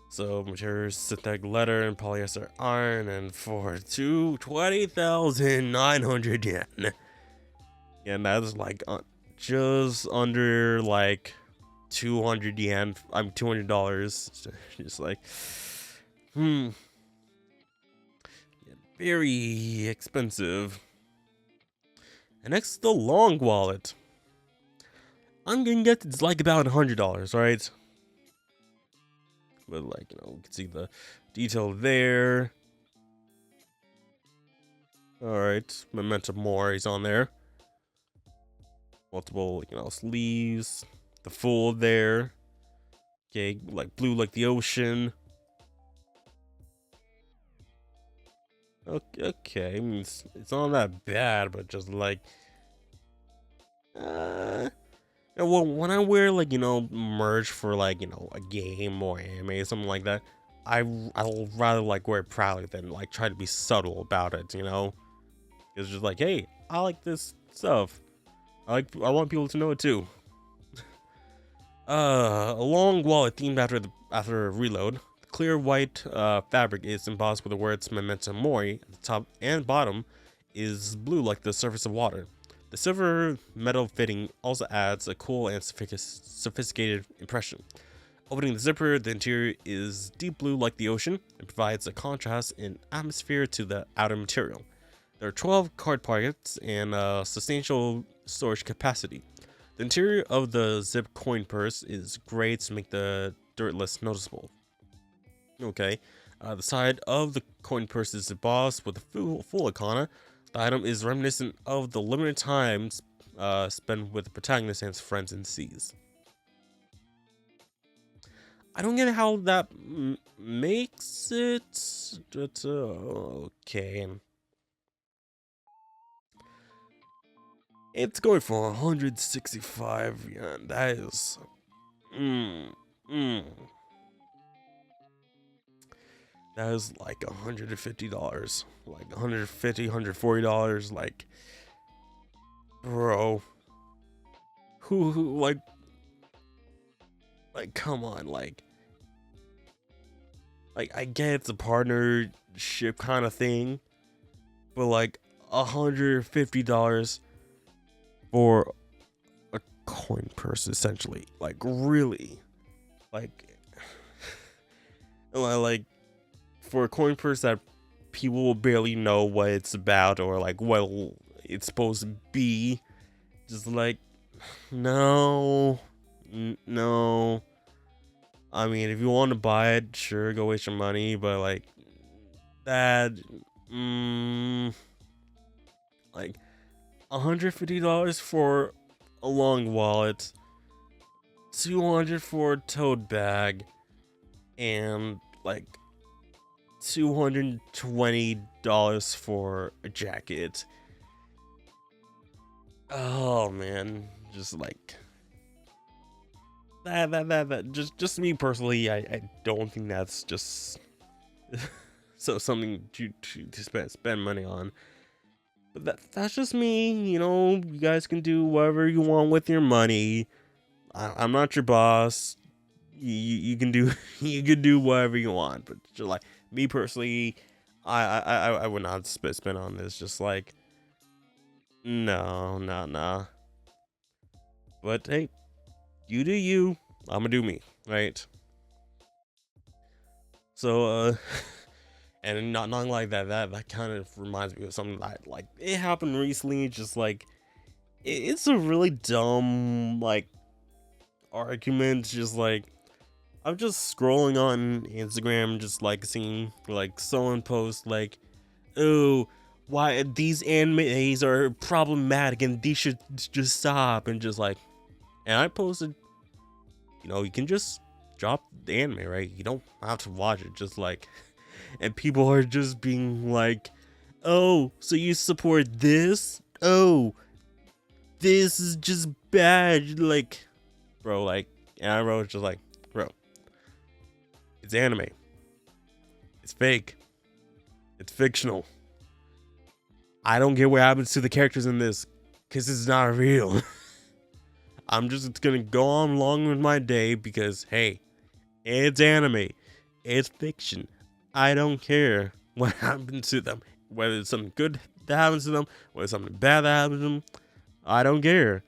So materials, synthetic leather and polyester iron, and for 20,900 yen. Yeah, and that's like just under like 200 yen. I'm $200. Just like, yeah, very expensive. And next, the long wallet. I'm gonna get it's like about $100, right? But like, you know, you can see the detail there. Alright, Memento Mori's on there. Multiple, you know, sleeves. The fold there. Okay, like blue like the ocean. Okay, I mean, it's not that bad, but just like, well, when I wear like, you know, merch for like, you know, a game or anime or something like that, I'll rather like wear it proudly than like try to be subtle about it, you know. It's just like, hey, I like this stuff. I want people to know it too. A long wallet themed after a reload. The clear white fabric is embossed with the words Memento Mori. At the top and bottom is blue like the surface of water. The silver metal fitting also adds a cool and sophisticated impression. Opening the zipper, the interior is deep blue like the ocean and provides a contrast and atmosphere to the outer material. There are 12 card pockets and substantial storage capacity. The interior of the zip coin purse is gray to make the dirt less noticeable. Okay, the side of the coin purse is embossed with a full Arcana. The item is reminiscent of the limited times spent with the protagonist and his friends in seas. I don't get how that makes it, but okay. It's going for 165 yen. That is, that is like $150, like $150, $140. Like, bro, who like, come on, like I get it's a partnership kind of thing, but like $150 for a coin purse, essentially. Like, really, like, like for a coin purse that people will barely know what it's about or like what it's supposed to be. Just like, no. I mean, if you want to buy it, sure, go waste your money, but like that, like $150 for a long wallet, $200 for a tote bag, and like $220 for a jacket. Oh man, just like that just me personally, I don't think that's just so something to spend money on. But that's just me, you know. You guys can do whatever you want with your money. I'm not your boss. You can do you can do whatever you want, but just like me personally, I would not spend on this. Just like, no. But hey, you do you. I'ma do me, right? So and not like that kind of reminds me of something that like it happened recently. Just like it's a really dumb like argument. Just like I'm just scrolling on Instagram, just like seeing like someone post like, oh, why these animes are problematic and these should just stop, and just like, and I posted, you know, you can just drop the anime, right? You don't have to watch it. Just like, and people are just being like, oh, so you support this? Oh, this is just bad. Like, bro, like, and I wrote just like, bro, it's anime. It's fake. It's fictional. I don't get what happens to the characters in this, because it's not real. I'm just gonna go on along with my day because, hey, it's anime. It's fiction. I don't care what happens to them. Whether it's something good that happens to them, whether it's something bad that happens to them, I don't care.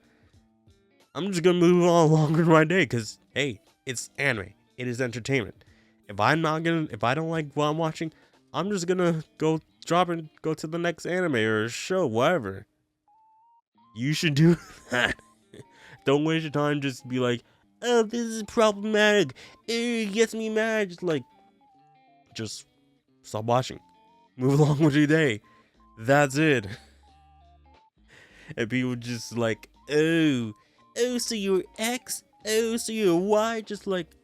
I'm just gonna move on along with my day because, hey, it's anime. It is entertainment. If I don't like what I'm watching, I'm just gonna go drop and go to the next anime or show, whatever. You should do that. Don't waste your time just be like, oh, this is problematic. It gets me mad. Just stop watching. Move along with your day. That's it. And people just like, oh, so you're X? Oh, so you're Y? Just like,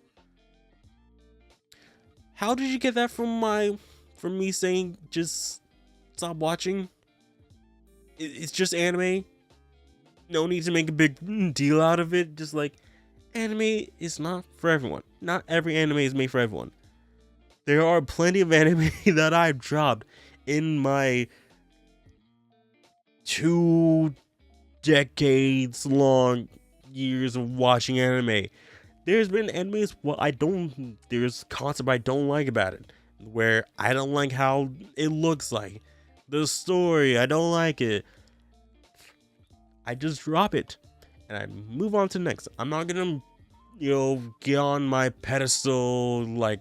how did you get that from me saying just stop watching? It's just anime. No need to make a big deal out of it. Just like, anime is not for everyone. Not every anime is made for everyone. There are plenty of anime that I've dropped in my 2 decades long years of watching anime. There's been animes there's concept I don't like about it, where I don't like how it looks like. The story, I don't like it. I just drop it and I move on to the next. I'm not gonna, get on my pedestal, make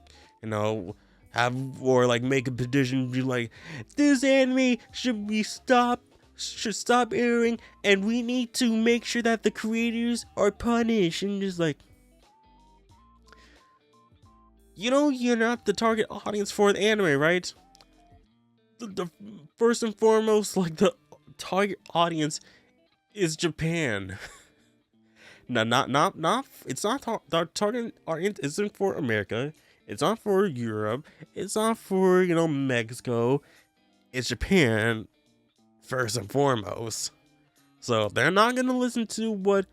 a petition, be like, this anime should stop airing, and we need to make sure that the creators are punished. And just like, you're not the target audience for the anime, right? The first and foremost, the target audience is Japan. No, not. It's not the target audience isn't for America. It's not for Europe. It's not for Mexico. It's Japan first and foremost. So they're not gonna listen to what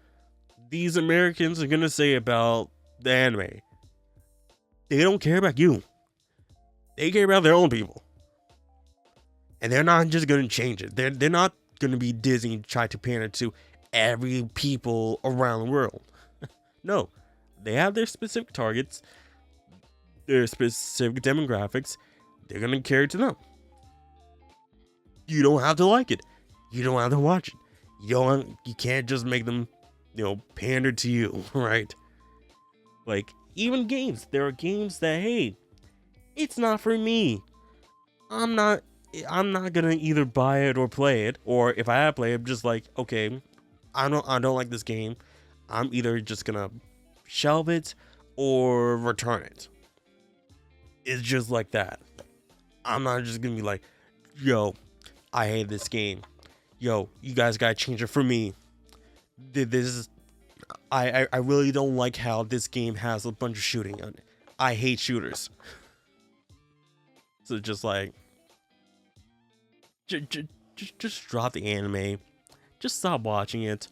these Americans are gonna say about the anime. They don't care about you. They care about their own people. And they're not just gonna change it. They're not gonna be Disney and try to pander to every people around the world. No. They have their specific targets, their specific demographics. They're gonna cater to them. You don't have to like it. You don't have to watch it. You can't just make them, pander to you, right? Like, even games. There are games that, hey, it's not for me. I'm not gonna either buy it or play it. Or if I have played it, I'm just like, okay, I don't like this game. I'm either just gonna shelve it or return it. It's just like that. I'm not just gonna be like, yo, I hate this game. Yo, you guys gotta change it for me. I really don't like how this game has a bunch of shooting on it. I hate shooters. So just like, just drop the anime. Just stop watching it.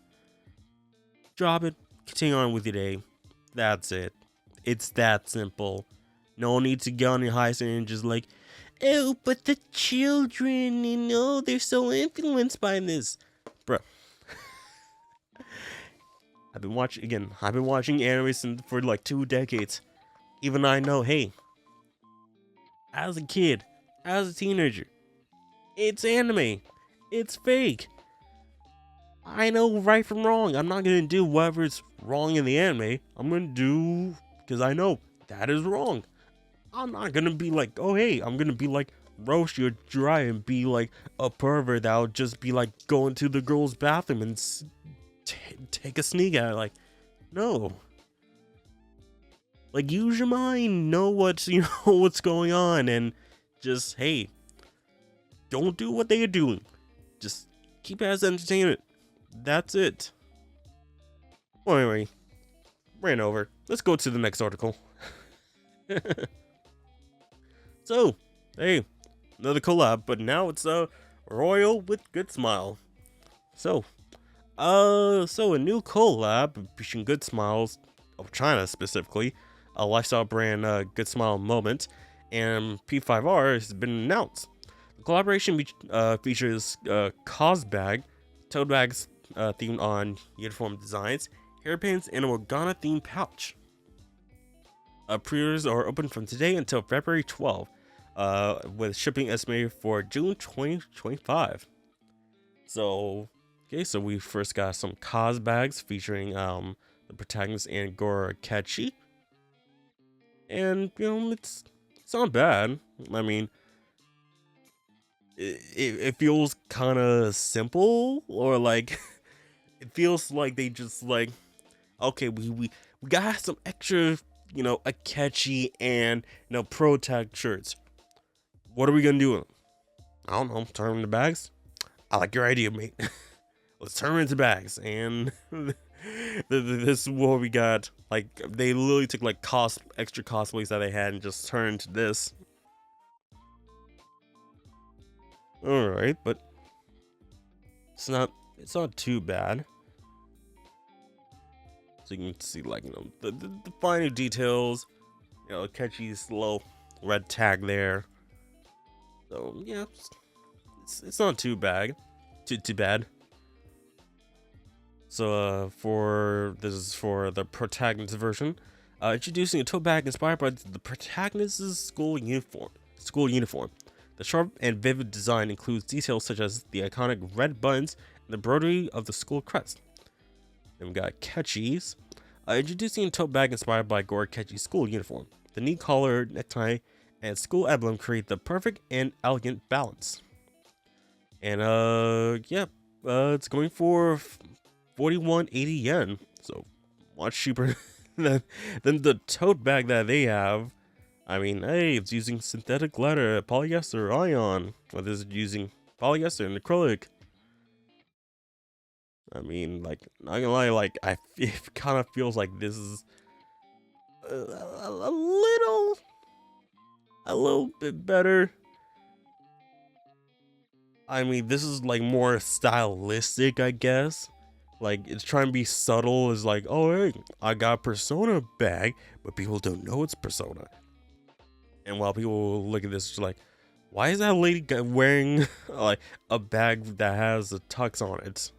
Drop it. Continue on with your day. That's it. It's that simple. No need to get on your high and just like, oh, but the children, they're so influenced by this. Bro. I've been watching anime for 2 decades. Even I know, hey, as a kid, as a teenager, it's anime. It's fake. I know right from wrong. I'm not gonna do whatever's wrong in the anime. I'm gonna do because I know that is wrong. I'm not gonna be like, oh hey, I'm gonna be like roast you dry and be like a pervert that'll just be like going to the girl's bathroom and take a sneak at it. Like, no. Like, use your mind, know what's going on, and just, hey, don't do what they're doing. Just keep it as entertainment. That's it. Well, anyway, ran over. Let's go to the next article. So, hey, another collab, but now it's Royal with Good Smile. So a new collab between Good Smiles of China specifically, a lifestyle brand, Good Smile Moment, and P5R has been announced. The collaboration features Cos Bag, tote bags themed on uniform designs, hairpins, and a Morgana themed pouch. Pre-orders are open from today until February 12th, with shipping estimated for June 2025. So, okay, so we first got some Cos bags featuring the protagonist and Kechi. And, it's not bad. I mean, it feels kind of simple, or like, it feels like they just like, okay, we got some extra, Akechi and, Pro Tag shirts. What are we gonna do with them? I don't know, turn them into bags? I like your idea, mate. Let's turn them into bags. And this is what we got. Like, they literally took like extra cosplays that they had and just turned to this. Alright, but it's not too bad. So you can see, like, the finer details, Kechi's little red tag there. So yeah, it's not too bad. Too bad. So this is for the protagonist version. Introducing a tote bag inspired by the protagonist's school uniform. The sharp and vivid design includes details such as the iconic red buttons and the embroidery of the school crest. Then we got Kechi's. Introducing a tote bag inspired by Kechi's school uniform. The neat collar, necktie, and school emblem create the perfect and elegant balance. And it's going for 4180 yen, so much cheaper than the tote bag that they have. I mean, hey, it's using synthetic leather, polyester, ion. Or this is using polyester and acrylic. I mean, like, not gonna lie, like, it kind of feels like this is a little bit better. I mean, this is like more stylistic, I guess. Like, it's trying to be subtle. Is like, oh hey, I got Persona bag, but people don't know it's Persona. And while people look at this, it's like, why is that lady wearing like a bag that has a tux on it?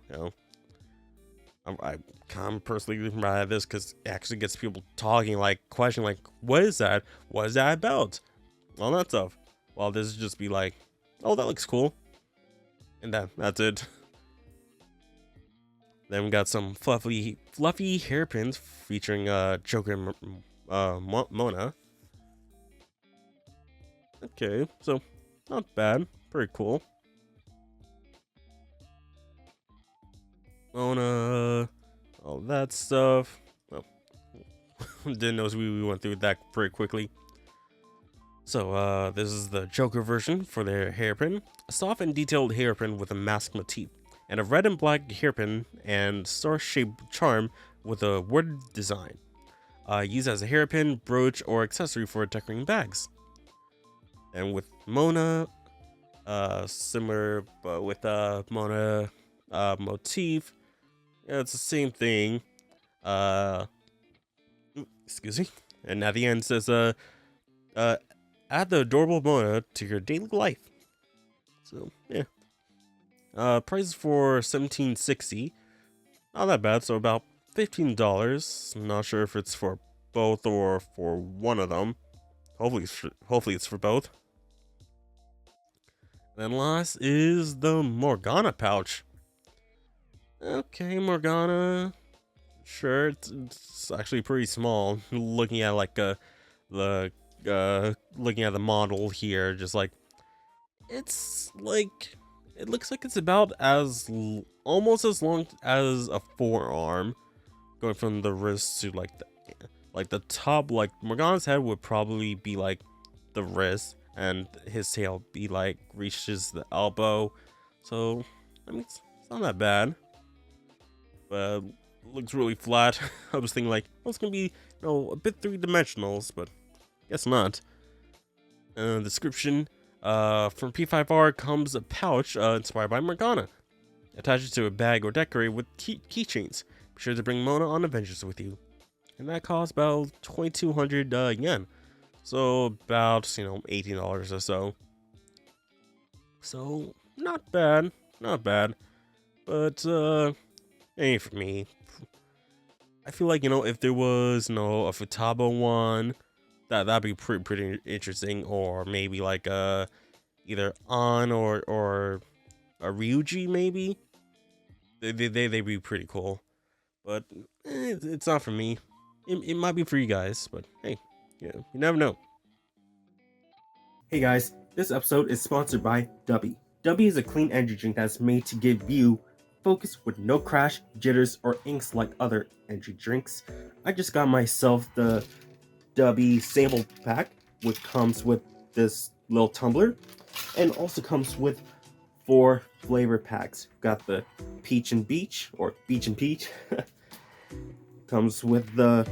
I kind of personally mad at this because it actually gets people talking, like, questioning, like, what is that? What is that about? All that stuff. While this is just be like, oh, that looks cool. And that's it. Then we got some fluffy hairpins featuring Joker and Mona. Okay, so not bad. Pretty cool. Mona, all that stuff. Oh, didn't notice we went through that pretty quickly. So this is the Joker version for their hairpin. A soft and detailed hairpin with a mask motif, and a red and black hairpin and star-shaped charm with a worded design. Used as a hairpin, brooch, or accessory for decorating bags. And with Mona, similar, but with Mona motif, yeah, it's the same thing. Excuse me. And at the end it says, add the adorable Mona to your daily life. So yeah. Prices for $17.60. Not that bad. So about $15. Not sure if it's for both or for one of them. Hopefully it's for both. And then last is the Morgana pouch. Okay, Morgana. Sure, it's actually pretty small. Looking at like looking at the model here, just like, it's like, it looks like it's about almost as long as a forearm, going from the wrist to like the top. Like, Morgana's head would probably be like the wrist, and his tail be like reaches the elbow. So I mean, it's not that bad, but looks really flat. I was thinking like, oh, it's gonna be a bit three-dimensional, but guess not. Description: from P5R comes a pouch inspired by Morgana. Attach it to a bag or decorate with keychains. Be sure to bring Mona on adventures with you. And that costs about 2,200 yen. So about $18 or so. So not bad, not bad. But ain't for me. I feel like, if there was, a Futaba one, that'd be pretty interesting, or maybe like either On or a Ryuji maybe. They'd be pretty cool. But it's not for me. It might be for you guys, but hey, yeah, you never know. Hey guys, this episode is sponsored by Dubby. Dubby is a clean energy drink that's made to give you focus with no crash, jitters, or inks like other energy drinks. I just got myself the Dubby sample pack, which comes with this little tumbler, and also comes with 4 flavor packs. Got the Peach and Beach, or Beach and Peach. Comes with the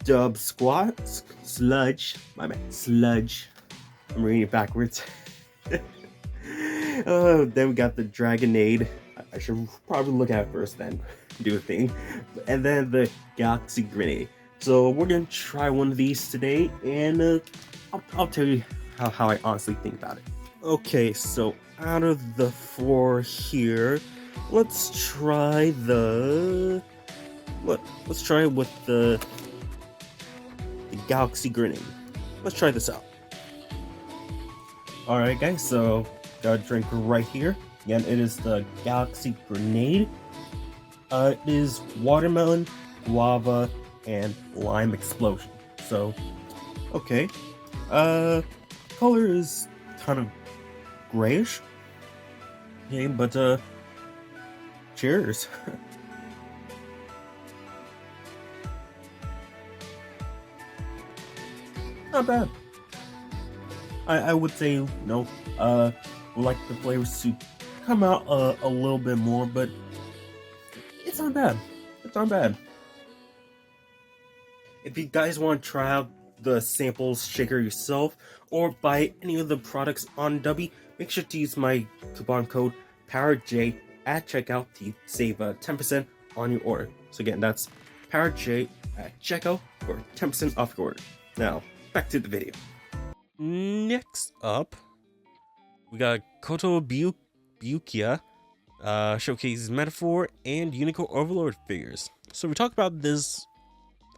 Dub Squat, Sludge, my man, Sludge. I'm reading it backwards. Then we got the Dragonade. I should probably look at it first, then do a thing. And then the Galaxy Grenade. So we're gonna try one of these today, and I'll tell you how I honestly think about it. Okay, so out of the 4 here, let's try the let's try with the Galaxy Grenade. Let's try this out. Alright guys, so got a drink right here. Again, it is the Galaxy Grenade. It is watermelon, guava, and lime explosion. So, okay. Color is kind of grayish. Okay, but cheers. Not bad. I would say like the flavors to come out a little bit more, but it's not bad. It's not bad. If you guys want to try out the samples shaker yourself or buy any of the products on Dubby, make sure to use my coupon code PowerJ at checkout to save 10% on your order. So again, that's PowerJ at checkout for 10% off your order. Now, back to the video. Next up, we got Koto Byukia showcases Metaphor and Unicorn Overlord figures. So we talked about this,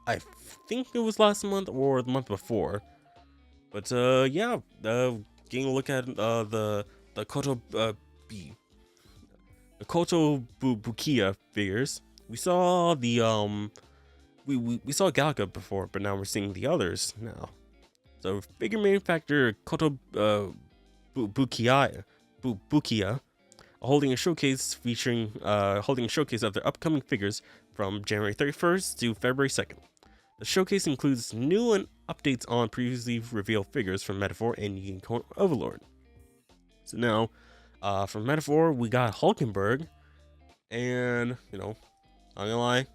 I think it was last month or the month before. But yeah, getting a look at the Koto Bukia figures. We saw the we saw Galka before, but now we're seeing the others now. So figure manufacturer Koto Bukia holding a showcase of their upcoming figures from January 31st to February 2nd. The showcase includes new and updates on previously revealed figures from Metaphor and Unicorn Overlord. So now, from Metaphor, we got Hulkenberg, and not gonna lie,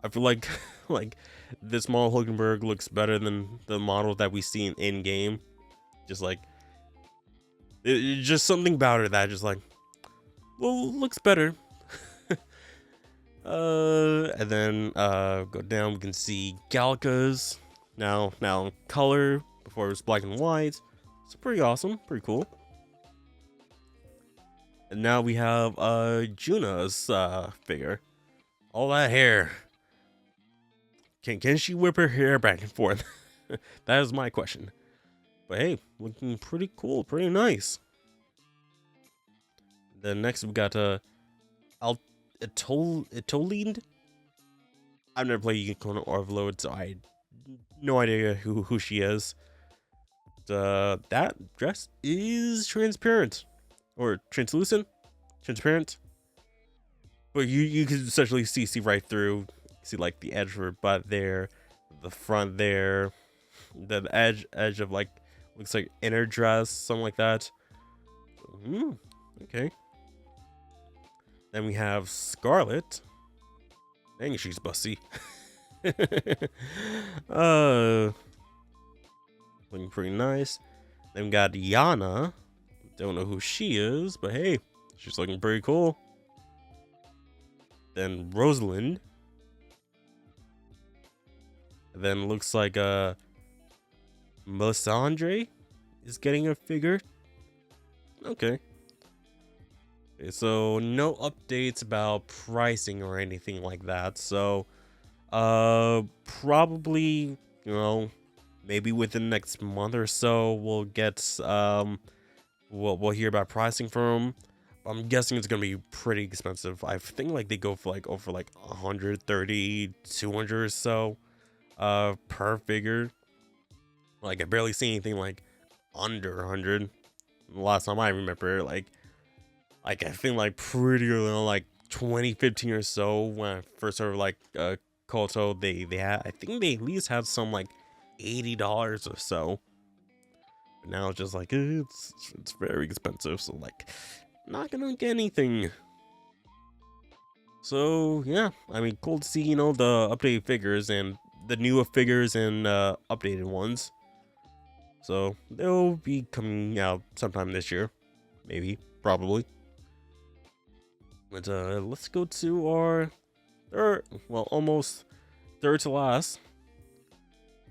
I feel like this model Hulkenberg looks better than the model that we see in game. Just like just something about her that just looks better. And then go down, we can see Galka's now in color. Before it was black and white. It's pretty awesome, pretty cool. And now we have Juna's figure. All that hair. Can she whip her hair back and forth? That is my question. But hey, looking pretty cool, pretty nice. Then next we got Itolinde. I've never played Unicorn Overload, so I no idea who she is. That dress is transparent or translucent, transparent. But you can essentially see right through. See like the edge of her butt there, the front there, the edge of looks like inner dress, something like that. Okay. Then we have Scarlet. Dang, she's bussy. Looking pretty nice. Then we got Yana. Don't know who she is, but hey, she's looking pretty cool. Then Rosalind. Then looks like Melisandre is getting a figure. Okay. So no updates about pricing or anything like that. So probably, you know, maybe within the next month or so we'll get we'll hear about pricing from 'em. I'm guessing it's gonna be pretty expensive. I think like they go for like over like 130, 200 or so per figure. Like I barely see anything like under 100. Last time I remember, I think like pretty early on, like 2015 or so, when I first heard of like Koto, they had, I think they at least had some like $80 or so. But now it's just like it's very expensive, so like not gonna get anything. So yeah, I mean, cool to see, you know, the updated figures and the newer figures and updated ones. So they'll be coming out sometime this year, maybe, probably. But let's go to our third, well, almost third to last.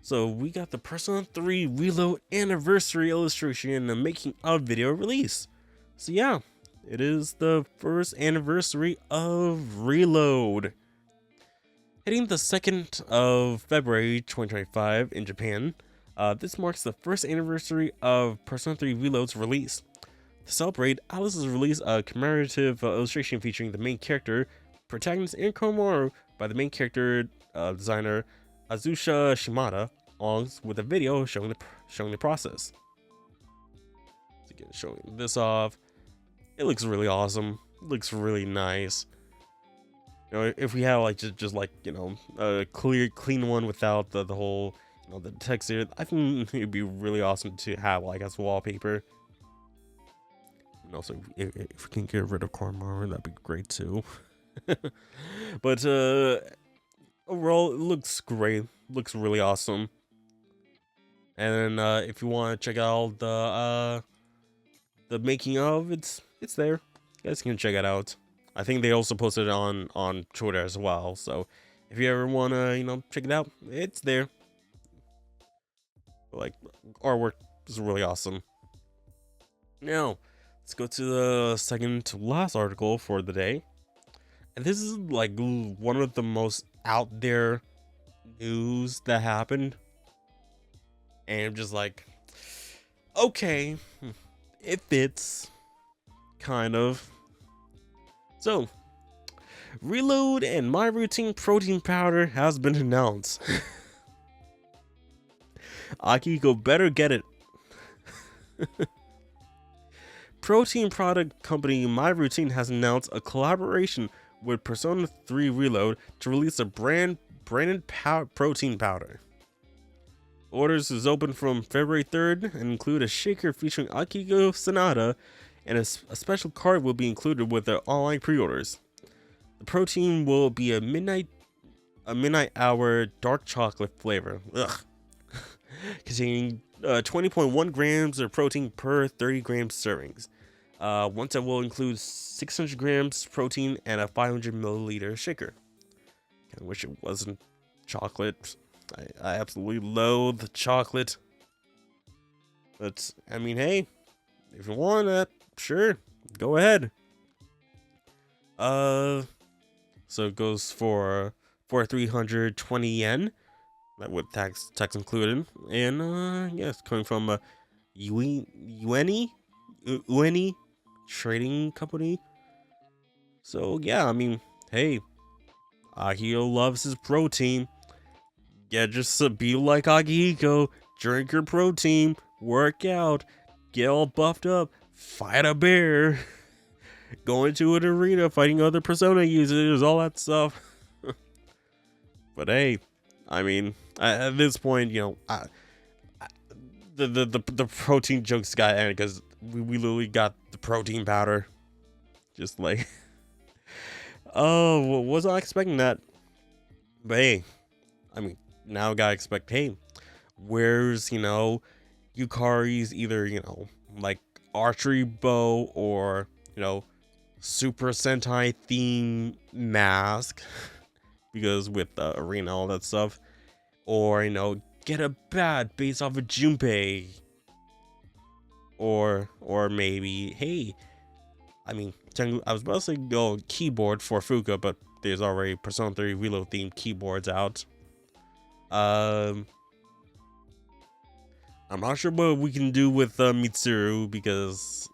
So we got the Persona 3 Reload Anniversary illustration and the making of video release. So yeah, it is the first anniversary of Reload. Hitting the 2nd of February 2025 in Japan, this marks the first anniversary of Persona 3 Reload's release. To celebrate, Atlus has released a commemorative illustration featuring the main character, protagonist and Komaru by the main character designer Azusha Shimada, along with a video showing the process. So again, showing this off, it looks really awesome. It looks really nice. You know, if we had like just like, you know, a clean one without the whole, you know, the texture, I think it'd be really awesome to have like as wallpaper. And also, if we can get rid of Komaru, that'd be great too. But overall, it looks great. Looks really awesome. And then if you want to check out the making of, it's there. You guys can check it out. I think they also posted it on Twitter as well. So if you ever want to, you know, check it out, it's there. Like, artwork is really awesome. Now, let's go to the second to last article for the day. And this is like one of the most out there news that happened. And I'm just like, okay, it fits, kind of. So, Reload and My Routine protein powder has been announced. Akiko better get it. Protein product company My Routine has announced a collaboration with Persona 3 Reload to release a branded protein powder. Orders is open from February 3rd and include a shaker featuring Akiko Sanada, and a special card will be included with the online pre-orders. The protein will be a midnight hour dark chocolate flavor, containing 20.1 grams of protein per 30 grams servings. One set will include 600 grams protein and a 500 milliliter shaker. I wish it wasn't chocolate. I absolutely loathe chocolate. But I mean, hey, if you want that, sure, go ahead. So it goes for 320 yen, that with tax included, and yeah, it's coming from Ueni trading company. So yeah, I mean, hey, Akihiko loves his protein. Yeah, just be like Akihiko, drink your protein, work out, get all buffed up, fight a bear. Go into an arena fighting other Persona users, all that stuff. But hey, I mean, at this point, you know, the protein jokes got ended because we literally got the protein powder. Just like, oh, wasn't expecting that. But hey, I mean, now gotta expect, hey, where's, you know, Yukari's either, you know, like archery bow or, you know, Super Sentai theme mask, because with the arena, all that stuff, or, you know, get a bat based off of Junpei, or maybe, hey, I mean, I was about to say go keyboard for Fuka, but there's already Persona 3 Reload themed keyboards out. Um, I'm not sure what we can do with Mitsuru, because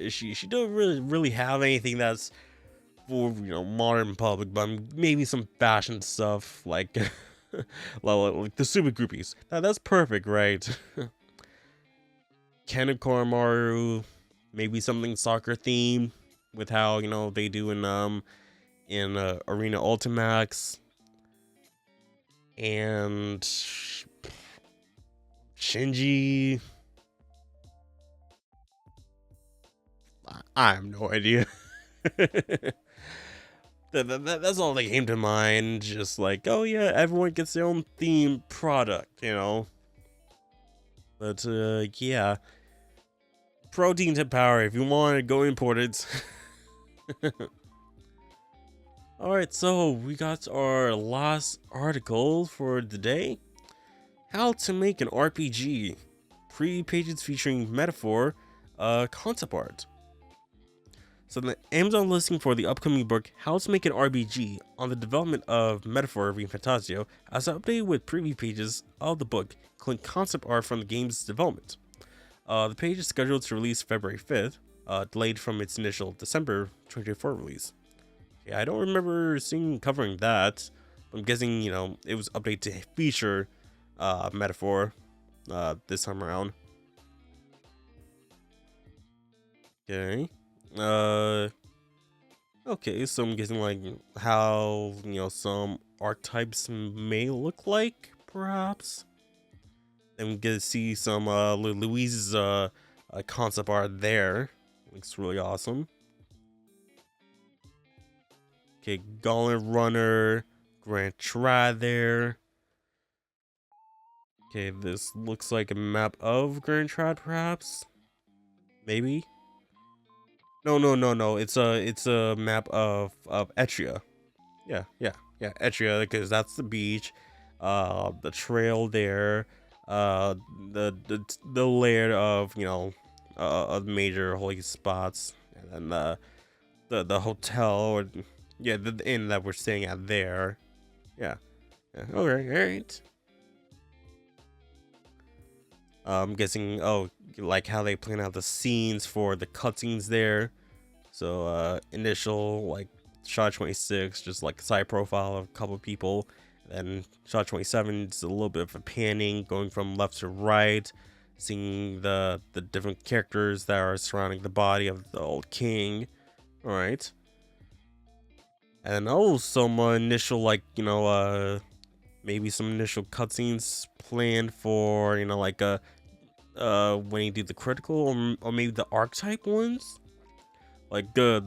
she don't really have anything that's for modern public, but maybe some fashion stuff like like the super groupies. That's perfect, right? Kaneko Maru, maybe something soccer themed with how they do in Arena Ultimax, and Shinji. I have no idea. That's all that came to mind. Just like, oh yeah, everyone gets their own theme product. But yeah, protein to power. If you want to go import it. All right, so we got our last article for the day. How to make an RPG. Pages featuring metaphor, concept art. So the Amazon listing for the upcoming book How to Make an RPG on the development of Metaphor Fantasio has updated with preview pages of the book, including concept art from the game's development. The page is scheduled to release February 5th, delayed from its initial December 2024 release. Yeah, I don't remember seeing covering that. I'm guessing, it was updated to feature Metaphor this time around. Okay. Okay, so I'm guessing like how some archetypes may look like, perhaps. And we get to see some Louise's concept art there. Looks really awesome. Okay, Gauntlet Runner, Grand Trad there. Okay, this looks like a map of Grand Trad, perhaps. Maybe. No. It's a map of Etria. Yeah. Etria, because that's the beach. The trail there. The layer of of major holy spots, and then the hotel, or yeah, the inn that we're staying at there. Yeah. All right. I'm guessing, like how they plan out the scenes for the cutscenes there. So initial like shot 26, just like side profile of a couple of people. Then shot 27, it's a little bit of a panning, going from left to right, seeing the different characters that are surrounding the body of the old king. All right. And some initial maybe some initial cutscenes planned for like when you do the critical, or maybe the archetype ones, like the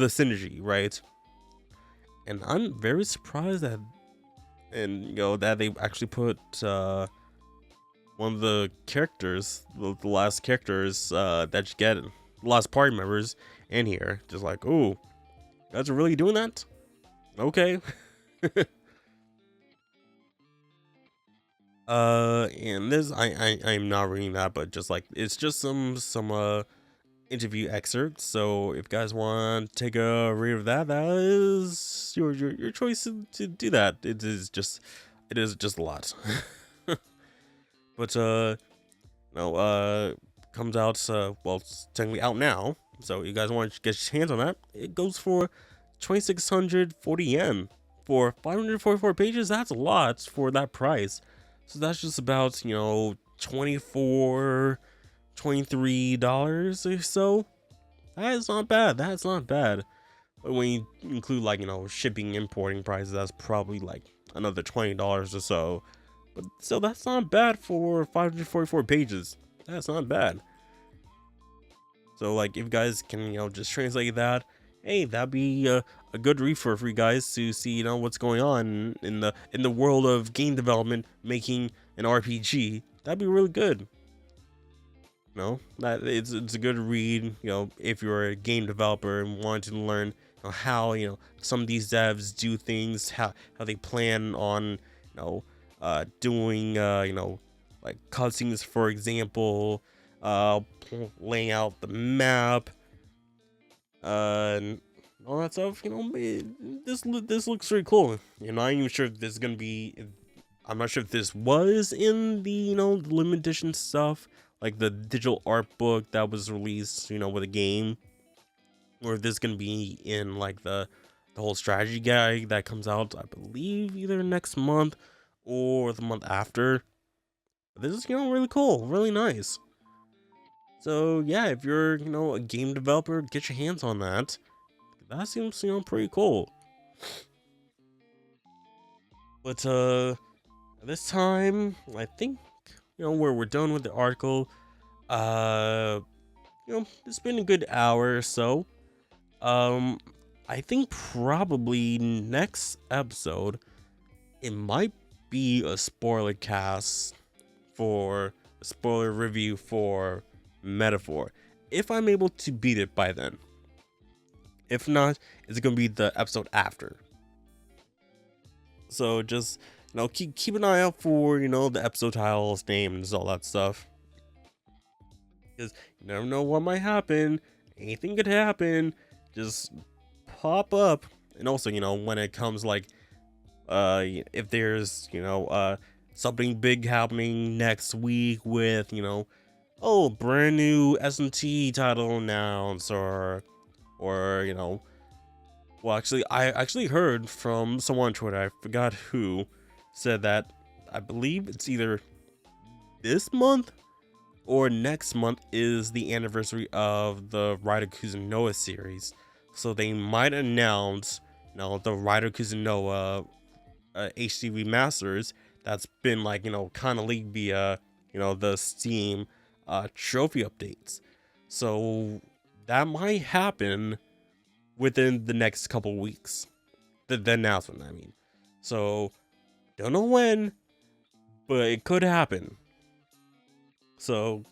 synergy, right? And I'm very surprised that that they actually put one of the characters, the last characters that you get, the last party members in here. Just like, oh, you guys are really doing that? Okay. And this, I'm not reading that, but just like, it's just some interview excerpts. So if you guys want to take a read of that, that is your choice to do that. It is just a lot. But comes out, well, it's technically out now. So you guys want to get your hands on that, it goes for 2,640 yen for 544 pages. That's a lot for that price. So that's just about $23 or so. That is not bad. That's not bad. But when you include like shipping, importing prices, that's probably like another $20 or so. But still, that's not bad for 544 pages. That's not bad. So like, if you guys can just translate that, hey, that'd be a good read for you guys to see what's going on in the world of game development, making an RPG. That'd be really good. That it's a good read. If you're a game developer and want to learn how some of these devs do things, how they plan on doing like cutscenes, for example, laying out the map, and all that stuff. This looks pretty cool. I'm not even sure if this is gonna be. I'm not sure if this was in the the limited edition stuff, like the digital art book that was released, with a game, or if this is gonna be in like the whole strategy guide that comes out, I believe, either next month or the month after. This is really cool, really nice. So yeah, if you're a game developer, get your hands on that. That seems pretty cool. But this time I think where we're done with the article. Uh, it's been a good hour or so. Um, I think probably next episode it might be a spoiler cast for a spoiler review for Metaphor, if I'm able to beat it by then. If not, it's gonna be the episode after. So just keep an eye out for the episode titles, names, all that stuff, because you never know what might happen. Anything could happen. Just pop up. And also when it comes like if there's something big happening next week with brand new S&T title announced, or well, actually I actually heard from someone on Twitter, I forgot who, said that I believe it's either this month or next month is the anniversary of the Ryder Kuzunoa series, so they might announce the Ryder Kuzunoa HD remasters that's been kind of leaked via the Steam trophy updates. So that might happen within the next couple weeks. The announcement, I mean. So don't know when, but it could happen. So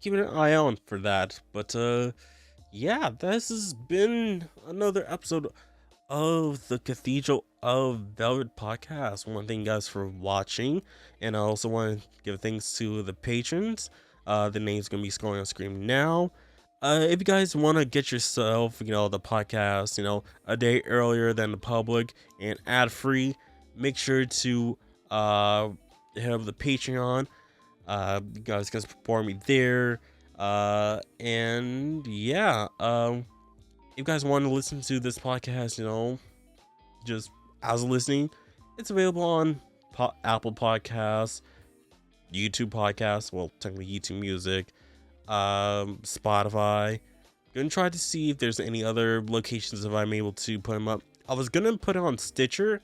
keep an eye on for that. But yeah, this has been another episode of the Cathedral of Velvet podcast. I want to thank you guys for watching, and I also want to give thanks to the patrons. The name's gonna be scrolling on screen now. If you guys want to get yourself, the podcast, a day earlier than the public and ad free, make sure to hit up the Patreon. You guys can support me there. And yeah, if you guys want to listen to this podcast, just as listening, it's available on Apple Podcasts, YouTube Podcasts, well, technically YouTube Music, Spotify. Gonna try to see if there's any other locations if I'm able to put them up. I was gonna put it on Stitcher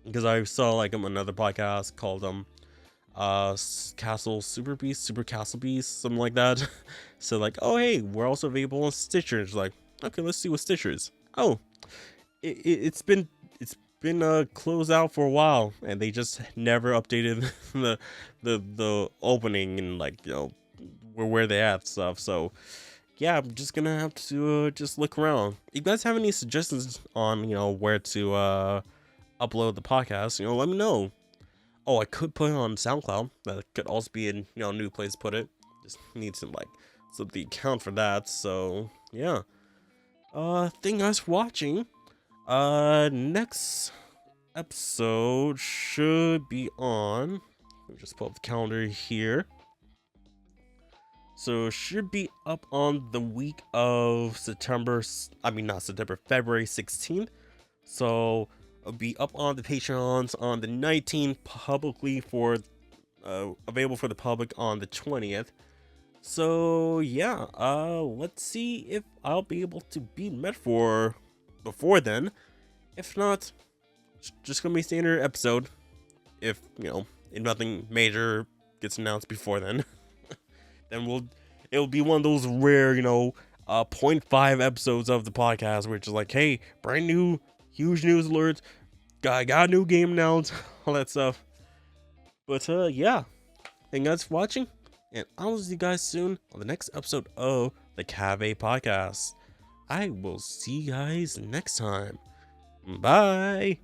because I saw another podcast called Castle Super Beast, Super Castle Beast, something like that. So oh hey, we're also available on Stitcher. It's okay, let's see what Stitcher is. Oh, it's been closed out for a while, and they just never updated the opening and where they at stuff. So yeah, I'm just gonna have to just look around. If you guys have any suggestions on where to upload the podcast, let me know. Oh, I could put it on SoundCloud. That could also be a new place to put it. Just need some the account for that. So yeah. Thank you guys for watching. Next episode should be on. Let me just pull up the calendar here. So it should be up on the week of February 16th. So it'll be up on the Patreons on the 19th, publicly for available for the public on the 20th. So yeah, let's see if I'll be able to beat Metaphor before then. If not, it's just gonna be a standard episode. If if nothing major gets announced before then, then it'll be one of those rare 0.5 episodes of the podcast where it's just hey, brand new, huge news alerts, got a new game announced, all that stuff. But yeah, thank you guys for watching, and I'll see you guys soon on the next episode of the Cave Podcast. I will see you guys next time. Bye.